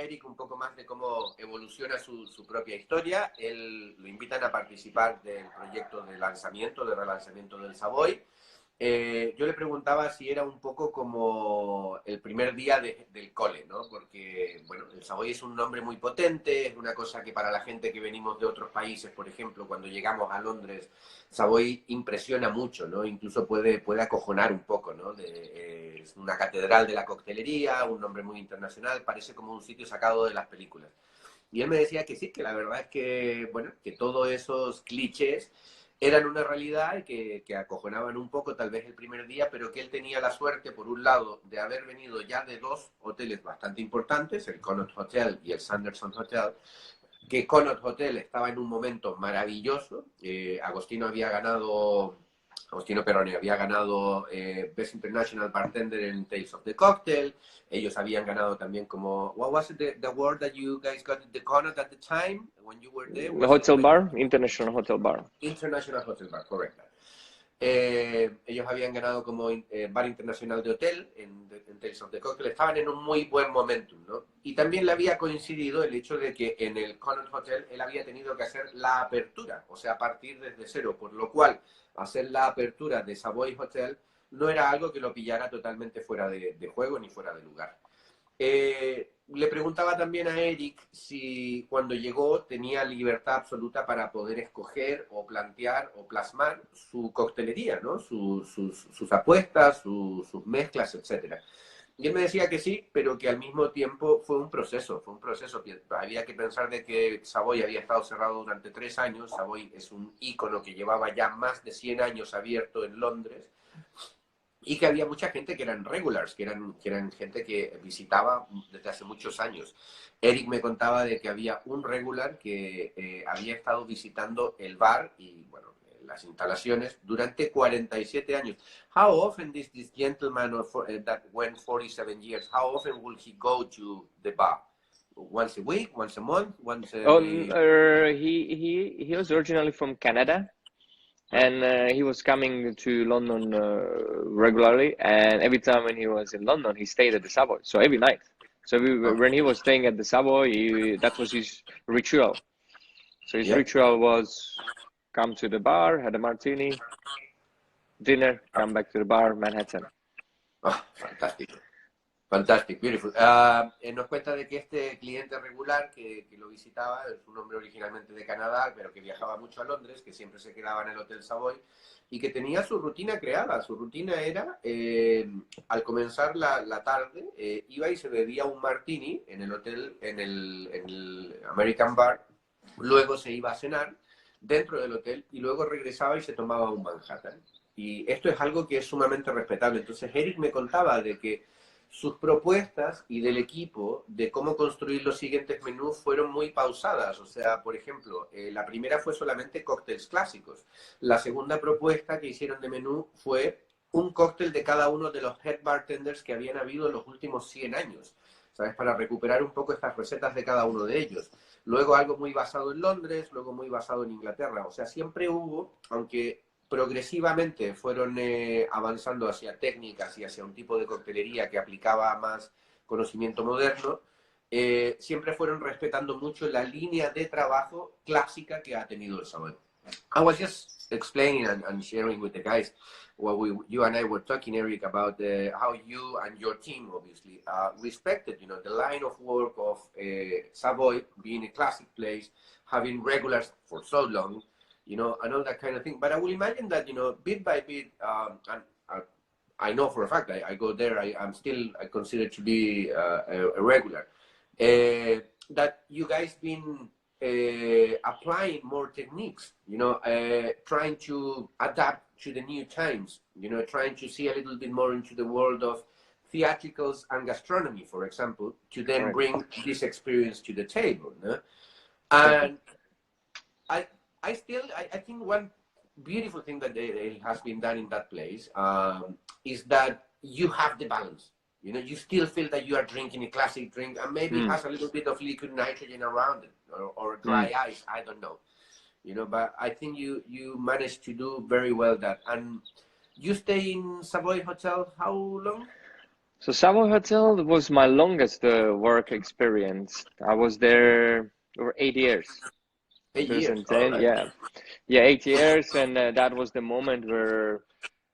Speaker 1: Erik un poco más de cómo evoluciona su propia historia. Él lo invitan a participar del proyecto de lanzamiento, de relanzamiento del Savoy. Yo le preguntaba si era un poco como el primer día del cole, ¿no? Porque, bueno, el Savoy es un nombre muy potente, es una cosa que para la gente que venimos de otros países, por ejemplo, cuando llegamos a Londres, Savoy impresiona mucho, ¿no? Incluso puede acojonar un poco, ¿no? Es una catedral de la coctelería, un nombre muy internacional, parece como un sitio sacado de las películas. Y él me decía que sí, que la verdad es que, bueno, que todos esos clichés eran una realidad y que acojonaban un poco tal vez el primer día, pero que él tenía la suerte, por un lado, de haber venido ya de dos hoteles bastante importantes, el Connaught Hotel y el Sanderson Hotel, que Connaught Hotel estaba en un momento maravilloso. Agostino Perrone había ganado Best International Bartender en Tales of the Cocktail. Ellos habían ganado también como, what was it, the award that you guys got at the Connaught at the time when you were there?
Speaker 2: The hotel bar, International Hotel Bar.
Speaker 1: International Hotel Bar, correcto. Ellos habían ganado como bar internacional de hotel en Tales of the Cocktail. Estaban en un muy buen momentum, ¿no? Y también le había coincidido el hecho de que en el Connaught Hotel él había tenido que hacer la apertura, o sea, partir desde cero, por lo cual hacer la apertura de Savoy Hotel no era algo que lo pillara totalmente fuera de juego ni fuera de lugar. Le preguntaba también a Erik si cuando llegó tenía libertad absoluta para poder escoger o plantear o plasmar su coctelería, ¿no? Sus apuestas, sus mezclas, etc. Y él me decía que sí, pero que al mismo tiempo fue un proceso. Había que pensar de que Savoy había estado cerrado durante 3 años. Savoy es un ícono que llevaba ya más de 100 años abierto en Londres. Y que había mucha gente que eran regulars, que eran gente que visitaba desde hace muchos años. Erik me contaba de que había un regular que había estado visitando el bar y, bueno, las instalaciones durante 47 años. How often this gentleman that went 47 years, how often will he go to the bar? Once a week, once a month, once a
Speaker 2: he was originally from Canada. and he was coming to London regularly. And every time when he was in London, he stayed at the Savoy. So every night. So when he was staying at the Savoy, that was his ritual. So his ritual was come to the bar, had a martini, dinner, come back to the bar, Manhattan.
Speaker 1: Oh, fantástico. Fantastic, beautiful. Nos cuenta de que este cliente regular que lo visitaba, es un hombre originalmente de Canadá, pero que viajaba mucho a Londres, que siempre se quedaba en el Hotel Savoy y que tenía su rutina creada. Su rutina era, al comenzar la tarde, iba y se bebía un martini en el hotel, en el American Bar, luego se iba a cenar dentro del hotel y luego regresaba y se tomaba un Manhattan. Y esto es algo que es sumamente respetable. Entonces Erik me contaba de que sus propuestas y del equipo de cómo construir los siguientes menús fueron muy pausadas. O sea, por ejemplo, la primera fue solamente cócteles clásicos. La segunda propuesta que hicieron de menú fue un cóctel de cada uno de los head bartenders que habían habido en los últimos 100 años, ¿sabes? Para recuperar un poco estas recetas de cada uno de ellos. Luego algo muy basado en Londres, luego muy basado en Inglaterra. O sea, siempre hubo, aunque progresivamente fueron avanzando hacia técnicas y hacia un tipo de coctelería que aplicaba más conocimiento moderno, siempre fueron respetando mucho la línea de trabajo clásica que ha tenido el Savoy. I was just explaining and sharing with the guys what you and I were talking, Erik, about how you and your team obviously respected, you know, the line of work of Savoy being a classic place, having regulars for so long, you know, and all that kind of thing. But I will imagine that, you know, bit by bit, and I know for a fact, I go there, I'm still considered to be a regular, that you guys been applying more techniques, you know, trying to adapt to the new times, you know, trying to see a little bit more into the world of theatricals and gastronomy, for example, to then bring this experience to the table. No? And I think one beautiful thing that has been done in that place is that you have the balance. You know, you still feel that you are drinking a classic drink, and maybe it has a little bit of liquid nitrogen around it, or dry ice. I don't know. You know, but I think you managed to do very well that. And you stay in Savoy Hotel how long?
Speaker 2: So Savoy Hotel was my longest work experience. I was there over 8 years.
Speaker 1: 8 years.
Speaker 2: 2010, right. Yeah, 8 years, and that was the moment where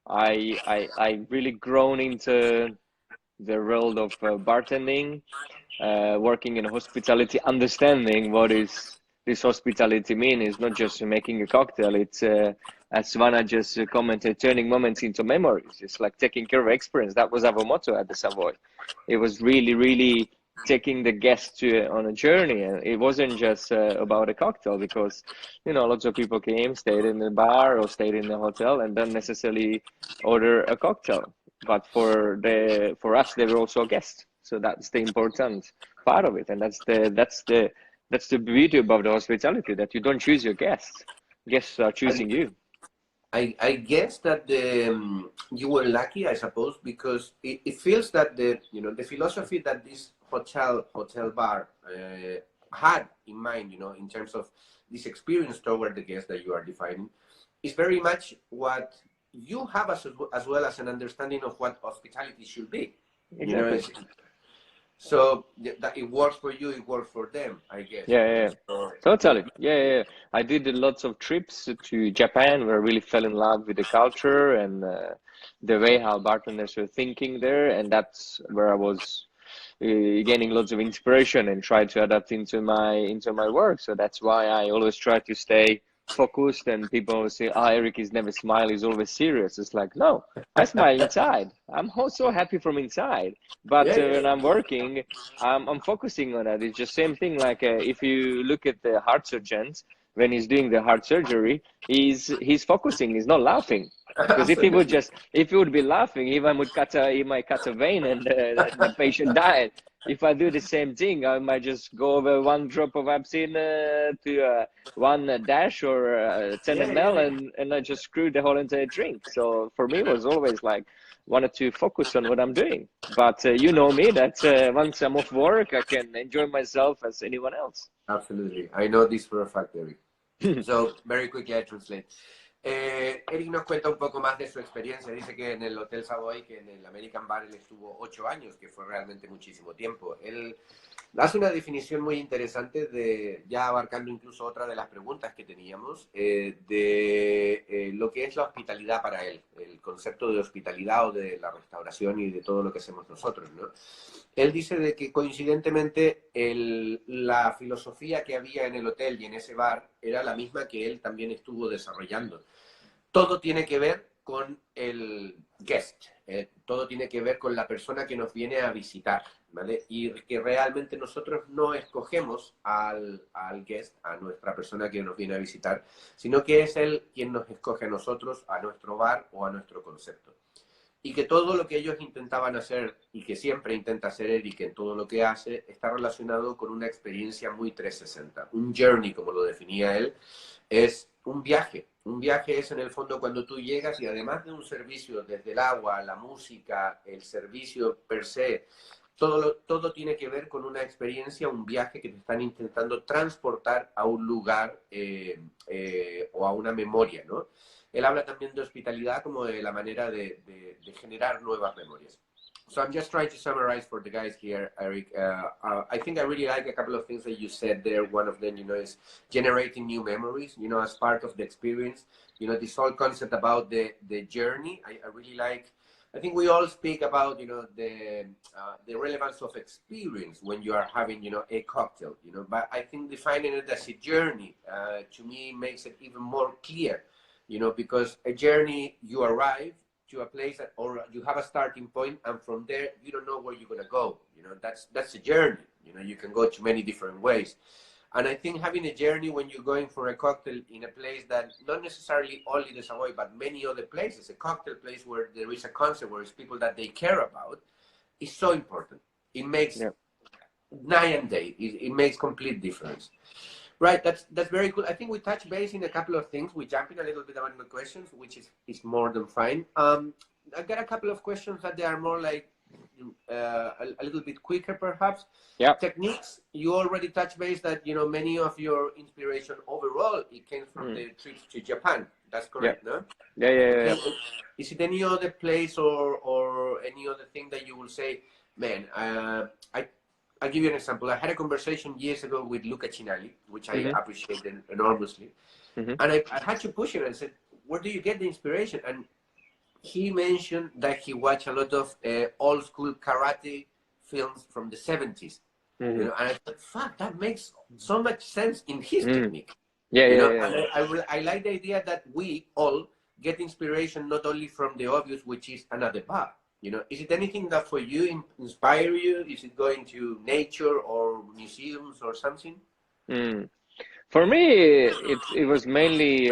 Speaker 2: I really grown into the world of bartending, working in hospitality, understanding what is this hospitality mean. Is not just making a cocktail. It's as Svana just commented, turning moments into memories. It's like taking care of experience. That was our motto at the Savoy. It was really taking the guests on a journey, and it wasn't just about a cocktail, because you know lots of people came, stayed in the bar or stayed in the hotel and don't necessarily order a cocktail, but for us they were also guests, so that's the important part of it. And that's the beauty about the hospitality, that you don't choose your guests are choosing you.
Speaker 1: I guess that you were lucky, I suppose, because it feels that the philosophy that this hotel bar had in mind, you know, in terms of this experience toward the guest that you are defining, is very much what you have as well as an understanding of what hospitality should be.
Speaker 2: Exactly.
Speaker 1: You know, so that it works for you, it works for them, I guess.
Speaker 2: Yeah. Totally. Yeah. I did lots of trips to Japan where I really fell in love with the culture and the way how bartenders were thinking there, and that's where I was gaining lots of inspiration and try to adapt into my work. So that's why I always try to stay focused. And people always say, Erik is never smile, he's always serious. It's like, no, I smile inside. I'm also happy from inside, but when I'm working, I'm focusing on it. It's just same thing. Like if you look at the heart surgeons, when he's doing the heart surgery, he's focusing, he's not laughing. Because if he would be laughing, he might cut a vein and the patient died. If I do the same thing, I might just go over 1 drop of absinthe to 1 dash or 10 ml, and I just screwed the whole entire drink. So for me, it was always like, wanted to focus on what I'm doing. But you know me, that once I'm off work, I can enjoy myself as anyone else.
Speaker 1: Absolutely. I know this for a fact, Erik. So very quickly, I translate. Erik nos cuenta un poco más de su experiencia. Dice que en el Hotel Savoy, que en el American Bar, él estuvo 8 años, que fue realmente muchísimo tiempo. Él hace una definición muy interesante, ya abarcando incluso otra de las preguntas que teníamos, de lo que es la hospitalidad para él, el concepto de hospitalidad o de la restauración y de todo lo que hacemos nosotros, ¿no? Él dice de que coincidentemente la filosofía que había en el hotel y en ese bar era la misma que él también estuvo desarrollando. Todo tiene que ver con el guest, todo tiene que ver con la persona que nos viene a visitar, ¿vale? Y que realmente nosotros no escogemos al guest, a nuestra persona que nos viene a visitar, sino que es él quien nos escoge a nosotros, a nuestro bar o a nuestro concepto. Y que todo lo que ellos intentaban hacer, y que siempre intenta hacer Erik en todo lo que hace, está relacionado con una experiencia muy 360. Un journey, como lo definía él, es un viaje. Un viaje es en el fondo cuando tú llegas y además de un servicio desde el agua, la música, el servicio per se, todo tiene que ver con una experiencia, un viaje que te están intentando transportar a un lugar o a una memoria, ¿no? Él habla también de hospitalidad como de la manera de generar nuevas memorias. So I'm just trying to summarize for the guys here, Erik. I think I really like a couple of things that you said there. One of them, is generating new memories, as part of the experience. This whole concept about the journey, I really like. I think we all speak about, the relevance of experience when you are having, a cocktail, but I think defining it as a journey, to me, makes it even more clear, because a journey, you arrive to a place or you have a starting point, and from there, you don't know where you're going to go. That's a journey. You can go to many different ways. And I think having a journey when you're going for a cocktail in a place that not necessarily only the Savoy, but many other places, a cocktail place where there is a concept, where it's people that they care about, is so important. It makes night and day. It makes complete difference. Right, that's very cool. I think we touched base in a couple of things. We jump in a little bit on the questions, which is more than fine. I've got a couple of questions that they are more like a little bit quicker, perhaps.
Speaker 2: Yeah.
Speaker 1: Techniques, you already touched base that, many of your inspiration overall, it came from the trips to Japan. That's correct, no?
Speaker 2: Yeah.
Speaker 1: Is it any other place or any other thing that you will say, man, I'll give you an example. I had a conversation years ago with Luca Cinelli, which I appreciated enormously. And I had to push him and said, where do you get the inspiration? And he mentioned that he watched a lot of old school karate films from the 70s. And I thought, fuck, that makes so much sense in his technique. I like the idea that we all get inspiration not only from the obvious, which is another bar. Is it anything that for you inspire you? Is it going to nature or museums or something?
Speaker 2: For me, it was mainly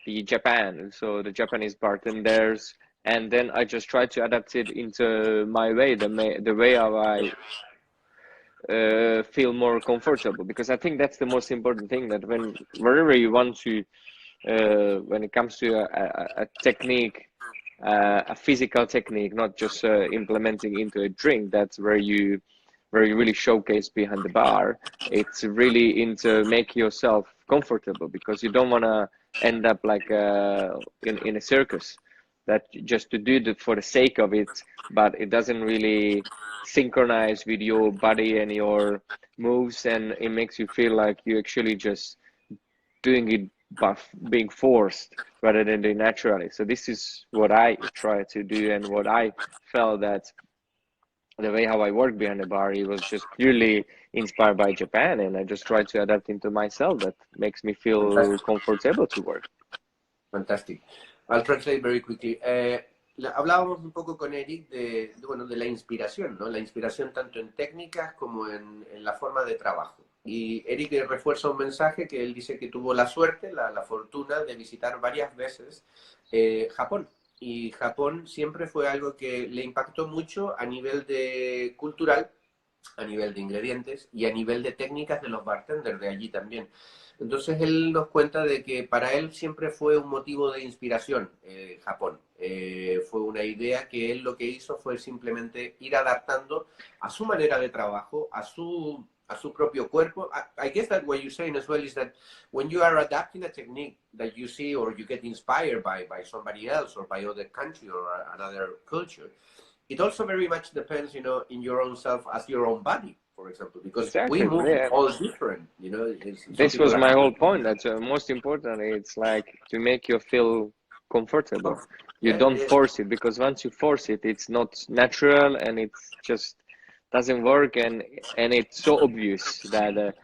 Speaker 2: the Japan, so the Japanese bartenders, and then I just tried to adapt it into my way, the way how I feel more comfortable, because I think that's the most important thing, that wherever you want to, when it comes to a technique, a physical technique, not just implementing into a drink, that's where you really showcase behind the bar. It's really into make yourself comfortable, because you don't want to end up like in a circus, that just to do it for the sake of it, but it doesn't really synchronize with your body and your moves, and it makes you feel like you actually just doing it by being forced rather than doing naturally. So this is what I try to do, and what I felt that the way how I work behind the bar, it was just purely inspired by Japan, and I just try to adapt into myself. That makes me feel comfortable to work.
Speaker 1: Fantastic. I'll translate very quickly. Hablábamos un poco con Erik de la inspiración, ¿no? La inspiración tanto en técnicas como en la forma de trabajo. Y Erik refuerza un mensaje que él dice que tuvo la suerte, la fortuna de visitar varias veces Japón. Y Japón siempre fue algo que le impactó mucho a nivel de cultural, a nivel de ingredientes y a nivel de técnicas de los bartenders de allí también. Entonces él nos cuenta de que para él siempre fue un motivo de inspiración Japón. Fue una idea que él lo que hizo fue simplemente ir adaptando a su manera de trabajo, a su a su propio cuerpo. I guess that what you're saying as well is that when you are adapting a technique that you see or you get inspired by somebody else or by other country or another culture, it also very much depends, you know, in your own self as your own body, for example, because
Speaker 2: Exactly,
Speaker 1: we move
Speaker 2: yeah.
Speaker 1: all different, you know.
Speaker 2: This was my whole point. That's most important. It's like to make you feel comfortable. You don't force it, because once you force it, it's not natural and it's just doesn't work, and it's so obvious that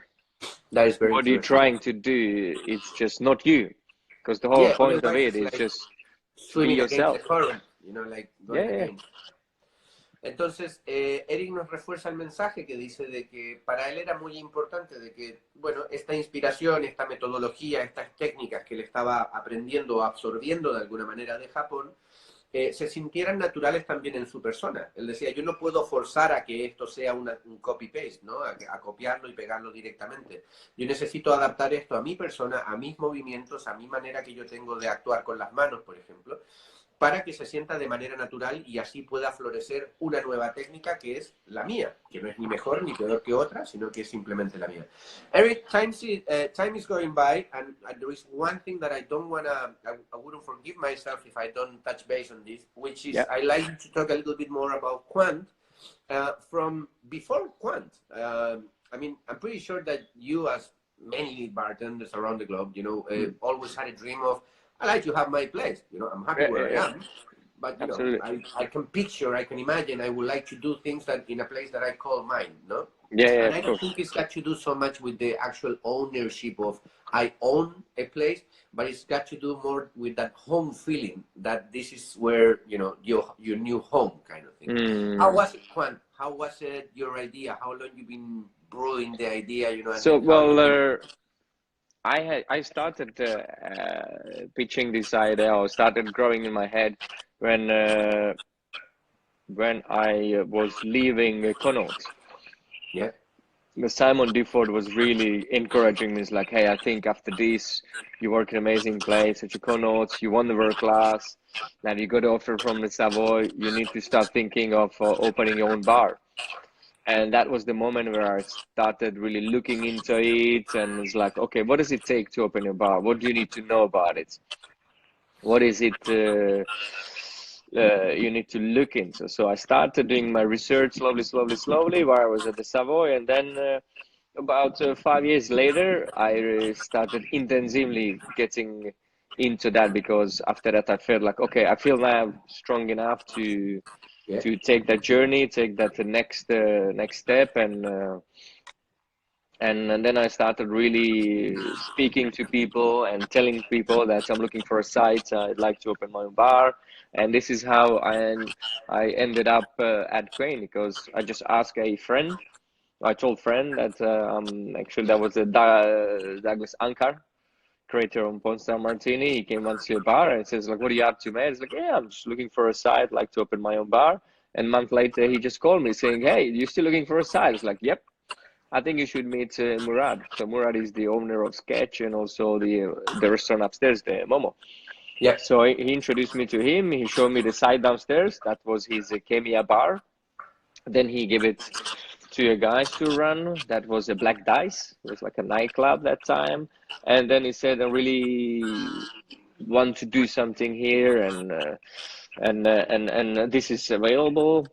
Speaker 1: that is very
Speaker 2: what you're trying to do, it's just not you, because the whole point of it is
Speaker 1: like
Speaker 2: just to be
Speaker 1: swimming against
Speaker 2: yourself.
Speaker 1: the current, you know, like going
Speaker 2: Yeah.
Speaker 1: against. Entonces, Eric nos refuerza el mensaje que dice de que para él era muy importante de que, bueno, esta inspiración, esta metodología, estas técnicas que le estaba aprendiendo o absorbiendo de alguna manera de Japón, se sintieran naturales también en su persona. Él decía, yo no puedo forzar a que esto sea un copy-paste, ¿no? A copiarlo y pegarlo directamente. Yo necesito adaptar esto a mi persona, a mis movimientos, a mi manera que yo tengo de actuar con las manos, por ejemplo, para que se sienta de manera natural y así pueda florecer una nueva técnica que es la mía, que no es ni mejor ni peor que otra, sino que es simplemente la mía. Eric, time is going by, and there is one thing that I wouldn't forgive myself if I don't touch base on this, which is I like you to talk a little bit more about Quant from before Quant. I mean, I'm pretty sure that you, as many bartenders around the globe, you know, always had a dream of, I like to have my place, you know, I'm happy where I am, but you know, I can picture, I can imagine, I would like to do things that in a place that I call mine, no? And I don't think it's got to do so much with the actual ownership of, I own a place, but it's got to do more with that home feeling, that this is where, you know, your new home kind of thing. How was it, Juan? How was it, your idea? How long you been brewing the idea, you know?
Speaker 2: So, well, I started pitching this idea, or started growing in my head when I was leaving Connaught.
Speaker 1: Yeah.
Speaker 2: Simon Difford was really encouraging me. He's like, hey, I think after this, you work in an amazing place at your Connaught, you won the world class, now you got an offer from the Savoy, you need to start thinking of opening your own bar. And that was the moment where I started really looking into it, and it's like, okay, what does it take to open a bar? What do you need to know about it? What is it you need to look into? So I started doing my research slowly, while I was at the Savoy, and then about 5 years later, I started intensively getting into that, because after that I felt like, okay, I feel now strong enough to take that journey, take that next step, and then I started really speaking to people and telling people that I'm looking for a site. I'd like to open my own bar, and this is how I ended up at Crane, because I just asked a friend. I told friend that actually that was Douglas Ankar, creator on Pornstar Martini. He came once to a bar and says, like, what are you up to, man? It's like, yeah, I'm just looking for a site, like to open my own bar. And a month later, he just called me saying, hey, you still looking for a site? It's like, yep. I think you should meet Murad. So Murad is the owner of Sketch and also the restaurant upstairs, the Momo.
Speaker 1: Yeah.
Speaker 2: So he introduced me to him. He showed me the site downstairs. That was his Kemia bar. Then he gave it to a guy to run. That was a Black Dice. It was like a nightclub that time. And then he said, I really want to do something here, and this is available.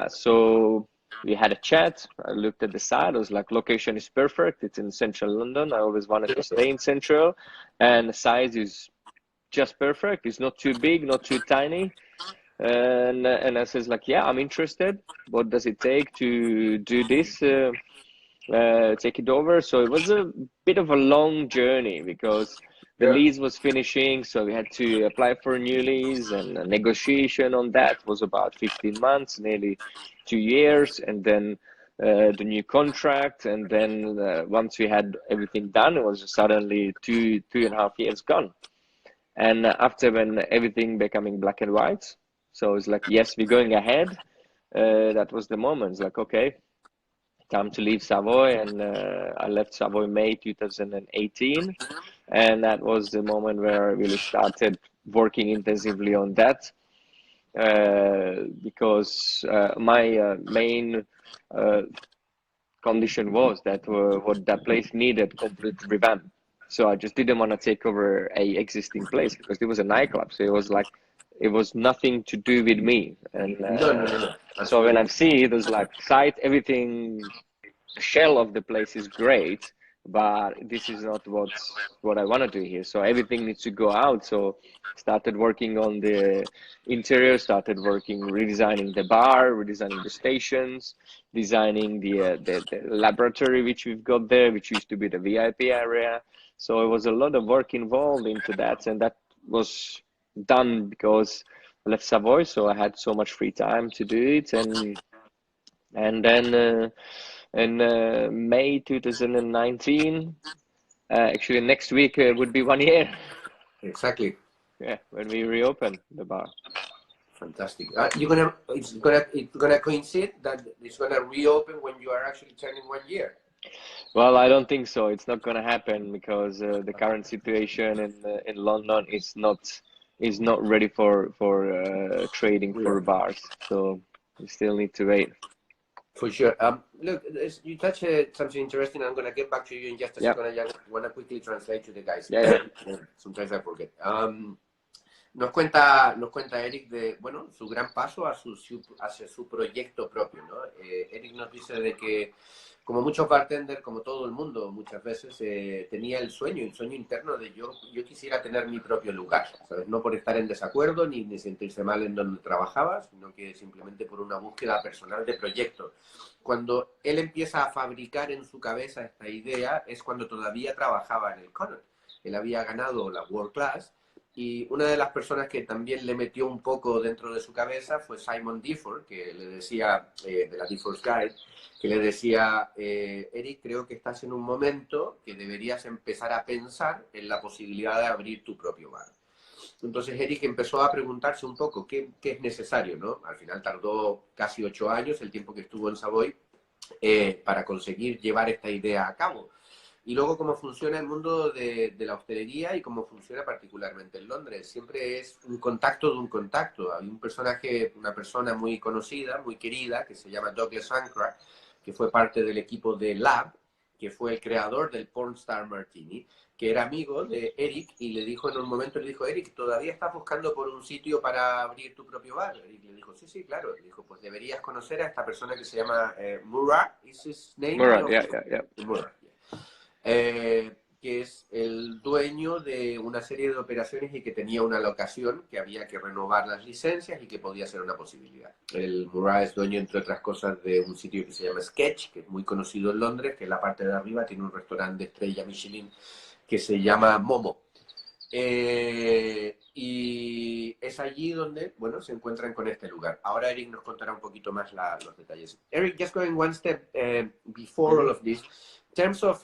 Speaker 2: So we had a chat. I looked at the site. I was like, location is perfect. It's in central London. I always wanted to stay in central, and the size is just perfect. It's not too big, not too tiny. And I says like, yeah, I'm interested. What does it take to do this? Take it over. So it was a bit of a long journey, because the lease was finishing, so we had to apply for a new lease, and a negotiation on that was about 15 months, nearly 2 years, and then the new contract, and then once we had everything done, it was suddenly two and a half years gone. And after, when everything becoming black and white, so it's like, yes, we're going ahead. That was the moment. It's like, okay, time to leave Savoy, and I left Savoy May 2018, and that was the moment where I really started working intensively on that, because my main condition was that what that place needed complete revamp. So I just didn't want to take over a existing place because it was a nightclub. So it was like, it was nothing to do with me. And
Speaker 1: No.
Speaker 2: so when I see it was like site, everything, the shell of the place is great, but this is not what I want to do here. So everything needs to go out. So started working on the interior, started working, redesigning the bar, redesigning the stations, designing the laboratory which we've got there, which used to be the VIP area. So it was a lot of work involved into that, and that was done because I left Savoy, so I had so much free time to do it, and then in May 2019, actually next week would be 1 year.
Speaker 1: Exactly.
Speaker 2: Yeah, when we reopen the bar.
Speaker 1: Fantastic. It's gonna coincide that it's gonna reopen when you are actually turning 1 year.
Speaker 2: Well, I don't think so. It's not gonna happen because the current situation in London is not ready for trading for bars. So we still need to wait.
Speaker 1: For sure. Look, you touched something interesting. I'm gonna get back to you in just a second. I just wanna quickly translate to the guys.
Speaker 2: Yeah.
Speaker 1: Sometimes I forget. Nos cuenta Erik de, bueno, su gran paso hacia su proyecto propio, ¿no? Erik nos dice de que, como muchos bartenders, como todo el mundo, muchas veces tenía el sueño interno de yo quisiera tener mi propio lugar, ¿sabes? No por estar en desacuerdo ni sentirse mal en donde trabajaba, sino que simplemente por una búsqueda personal de proyecto. Cuando él empieza a fabricar en su cabeza esta idea es cuando todavía trabajaba en el Connaught. Él había ganado la World Class. Y una de las personas que también le metió un poco dentro de su cabeza fue Simon Difford, que le decía, de la Difford's Guide, que le decía, Erik, creo que estás en un momento que deberías empezar a pensar en la posibilidad de abrir tu propio bar. Entonces Erik empezó a preguntarse un poco qué es necesario, ¿no? Al final tardó casi 8 años, el tiempo que estuvo en Savoy, para conseguir llevar esta idea a cabo. Y luego cómo funciona el mundo de la hostelería y cómo funciona particularmente en Londres. Siempre es un contacto de un contacto. Hay una persona muy conocida, muy querida, que se llama Douglas Ancra, que fue parte del equipo de Lab, que fue el creador del Pornstar Martini, que era amigo de Erik y le dijo en un momento, Erik, ¿todavía estás buscando por un sitio para abrir tu propio bar? Erik le dijo, sí, claro. Le dijo, pues deberías conocer a esta persona que se llama Murat, ¿is his name?
Speaker 2: Murat, yeah.
Speaker 1: Murat. Que es el dueño de una serie de operaciones y que tenía una locación que había que renovar las licencias y que podía ser una posibilidad. El Murat es dueño, entre otras cosas, de un sitio que se llama Sketch, que es muy conocido en Londres, que en la parte de arriba tiene un restaurante de estrella Michelin que se llama Momo. Y es allí donde, bueno, se encuentran con este lugar. Ahora Erik nos contará un poquito más los detalles. Erik, just going one step before all of this, in terms of,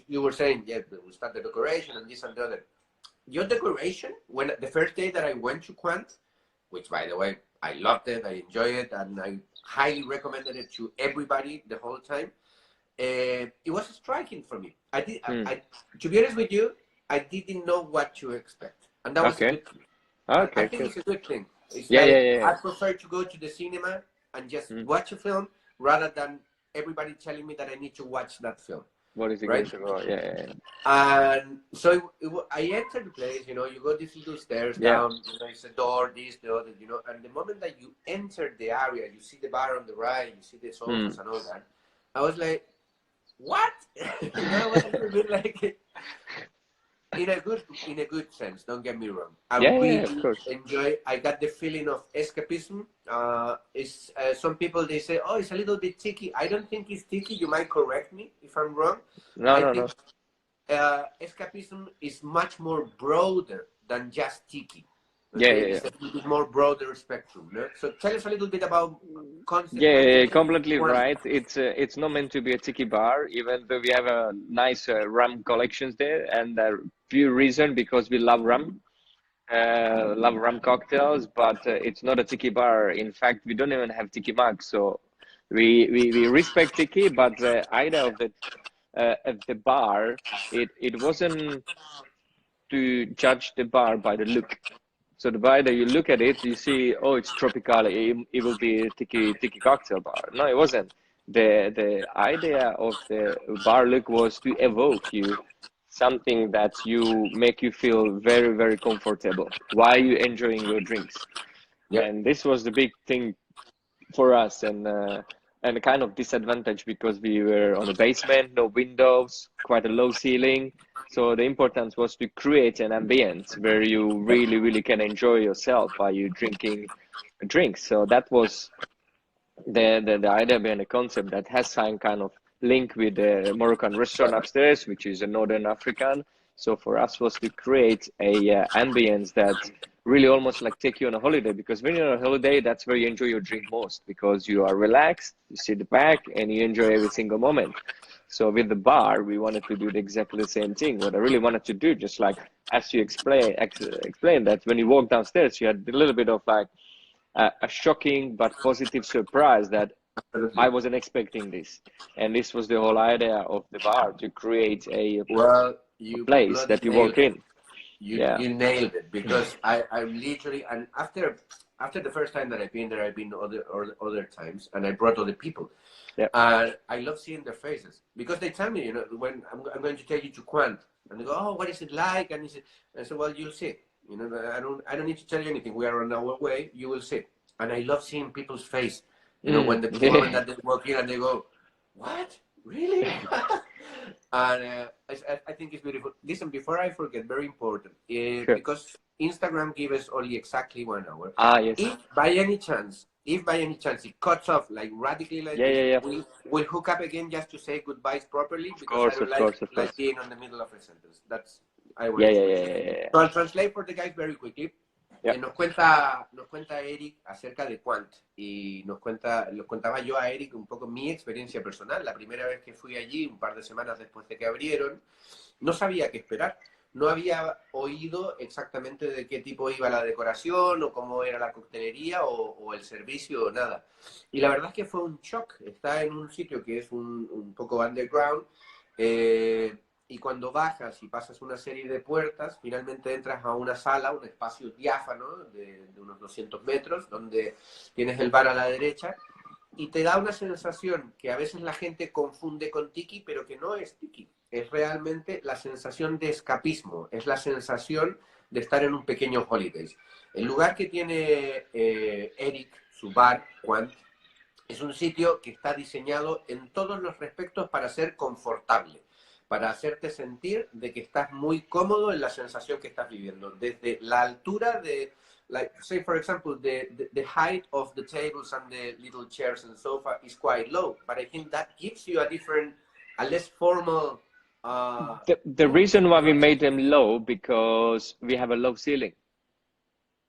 Speaker 1: you were saying, yeah, we start the decoration and this and the other. Your decoration, when the first day that I went to Quant, which by the way, I loved it, I enjoyed it, and I highly recommended it to everybody the whole time, it was striking for me. To be honest with you, I didn't know what to expect. And that was a good thing. I think it's a good thing. It's I prefer to go to the cinema and just watch a film rather than everybody telling me that I need to watch that film.
Speaker 2: What is it going to go? Yeah.
Speaker 1: And so I entered the place, you go these little stairs down, it's a door, this, the other, and the moment that you enter the area, you see the bar on the right, you see the sofas and all that, I was like, what? I was a little bit like, in a good sense, don't get me wrong. I really enjoy. I got the feeling of escapism. Some people, they say, oh, it's a little bit tiki. I don't think it's tiki. You might correct me if I'm wrong.
Speaker 2: No.
Speaker 1: Escapism is much more broader than just tiki.
Speaker 2: Okay?
Speaker 1: It's a little bit more broader spectrum. No? So tell us a little bit about concept.
Speaker 2: Yeah, completely right. It's not meant to be a tiki bar, even though we have a nice rum collections there, and pure reason because we love rum cocktails, but it's not a tiki bar. In fact, we don't even have tiki mugs, so we respect tiki, but the idea of the bar, it wasn't to judge the bar by the look. So the bar that you look at it, you see, oh, it's tropical. It will be a tiki cocktail bar. No, it wasn't. the idea of the bar look was to evoke you something that you make you feel very, very comfortable while you enjoying your drinks.
Speaker 1: Yeah.
Speaker 2: And this was the big thing for us, and a kind of disadvantage because we were on a basement, no windows, quite a low ceiling. So the importance was to create an ambience where you really, really can enjoy yourself while you drinking drinks. So that was the idea behind the concept, that has some kind of link with the Moroccan restaurant upstairs, which is a Northern African. So for us was to create a ambience that really almost like take you on a holiday, because when you're on a holiday, that's where you enjoy your drink most, because you are relaxed, you sit back and you enjoy every single moment. So with the bar, we wanted to do exactly the same thing. What I really wanted to do, just like as you explain that when you walk downstairs, you had a little bit of like a shocking but positive surprise that I wasn't expecting this. And this was the whole idea of the bar, to create a place that you walk in.
Speaker 1: You nailed it, because I literally, and after the first time that I've been there, I've been other times, and I brought other people.
Speaker 2: Yeah.
Speaker 1: And I love seeing their faces, because they tell me, when I'm going to take you to Quant, and they go, oh, what is it like? And I said, well, you'll see. I don't need to tell you anything. We are on our way. You will see. And I love seeing people's face. When the moment that they walk in and they go, what? Really? And I think it's beautiful. Listen, before I forget, very important,
Speaker 2: Sure.
Speaker 1: because Instagram gives us only exactly 1 hour.
Speaker 2: Yes.
Speaker 1: If by any chance it cuts off like radically, like this, we'll hook up again just to say goodbyes properly, because I don't like being on the middle of a sentence. That's I want to So I'll translate for the guys very quickly. Nos cuenta Erik acerca de Quant, y los contaba yo a Erik un poco mi experiencia personal. La primera vez que fui allí, un par de semanas después de que abrieron, no sabía qué esperar. No había oído exactamente de qué tipo iba la decoración, o cómo era la coctelería, o el servicio, o nada. Y la verdad es que fue un shock. Está en un sitio que es un poco underground, y cuando bajas y pasas una serie de puertas, finalmente entras a una sala, un espacio diáfano de unos 200 metros, donde tienes el bar a la derecha, y te da una sensación que a veces la gente confunde con tiki, pero que no es tiki. Es realmente la sensación de escapismo, es la sensación de estar en un pequeño holidays. El lugar que tiene Erik, su bar, Quant, es un sitio que está diseñado en todos los respectos para ser confortable, para hacerte sentir de que estás muy cómodo en la sensación que estás viviendo. Desde la altura de, like, say for example, the height of the tables and the little chairs and sofa is quite low, but I think that gives you a less formal...
Speaker 2: The reason why we made them low, because we have a low ceiling.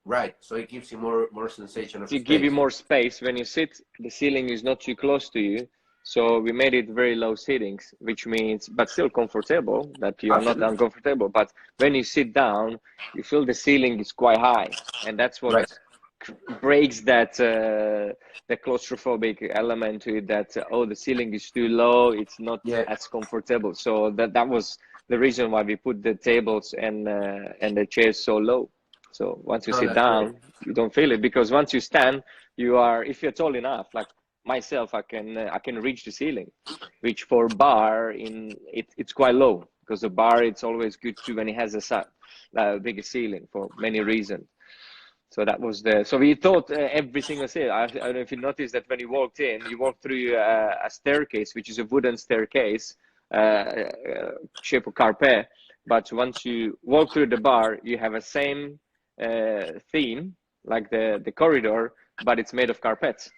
Speaker 1: Right, so it gives you more sensation of space.
Speaker 2: To give you more space. When you sit, the ceiling is not too close to you. So we made it very low seatings, which means, but still comfortable, that you are not uncomfortable. But when you sit down, you feel the ceiling is quite high. And that's what breaks that the claustrophobic element to it, that, the ceiling is too low, it's not as comfortable. So that was the reason why we put the tables and the chairs so low. So once you sit down, you don't feel it, because once you stand, you are, if you're tall enough, like myself, I can reach the ceiling, which for bar it's quite low, because the bar, it's always good to when it has a bigger ceiling for many reasons. So that was so we thought every single ceiling. I don't know if you noticed that when you walked in, you walked through a staircase, which is a wooden staircase, shape of carpet. But once you walk through the bar, you have a same theme, like the corridor, but it's made of carpets.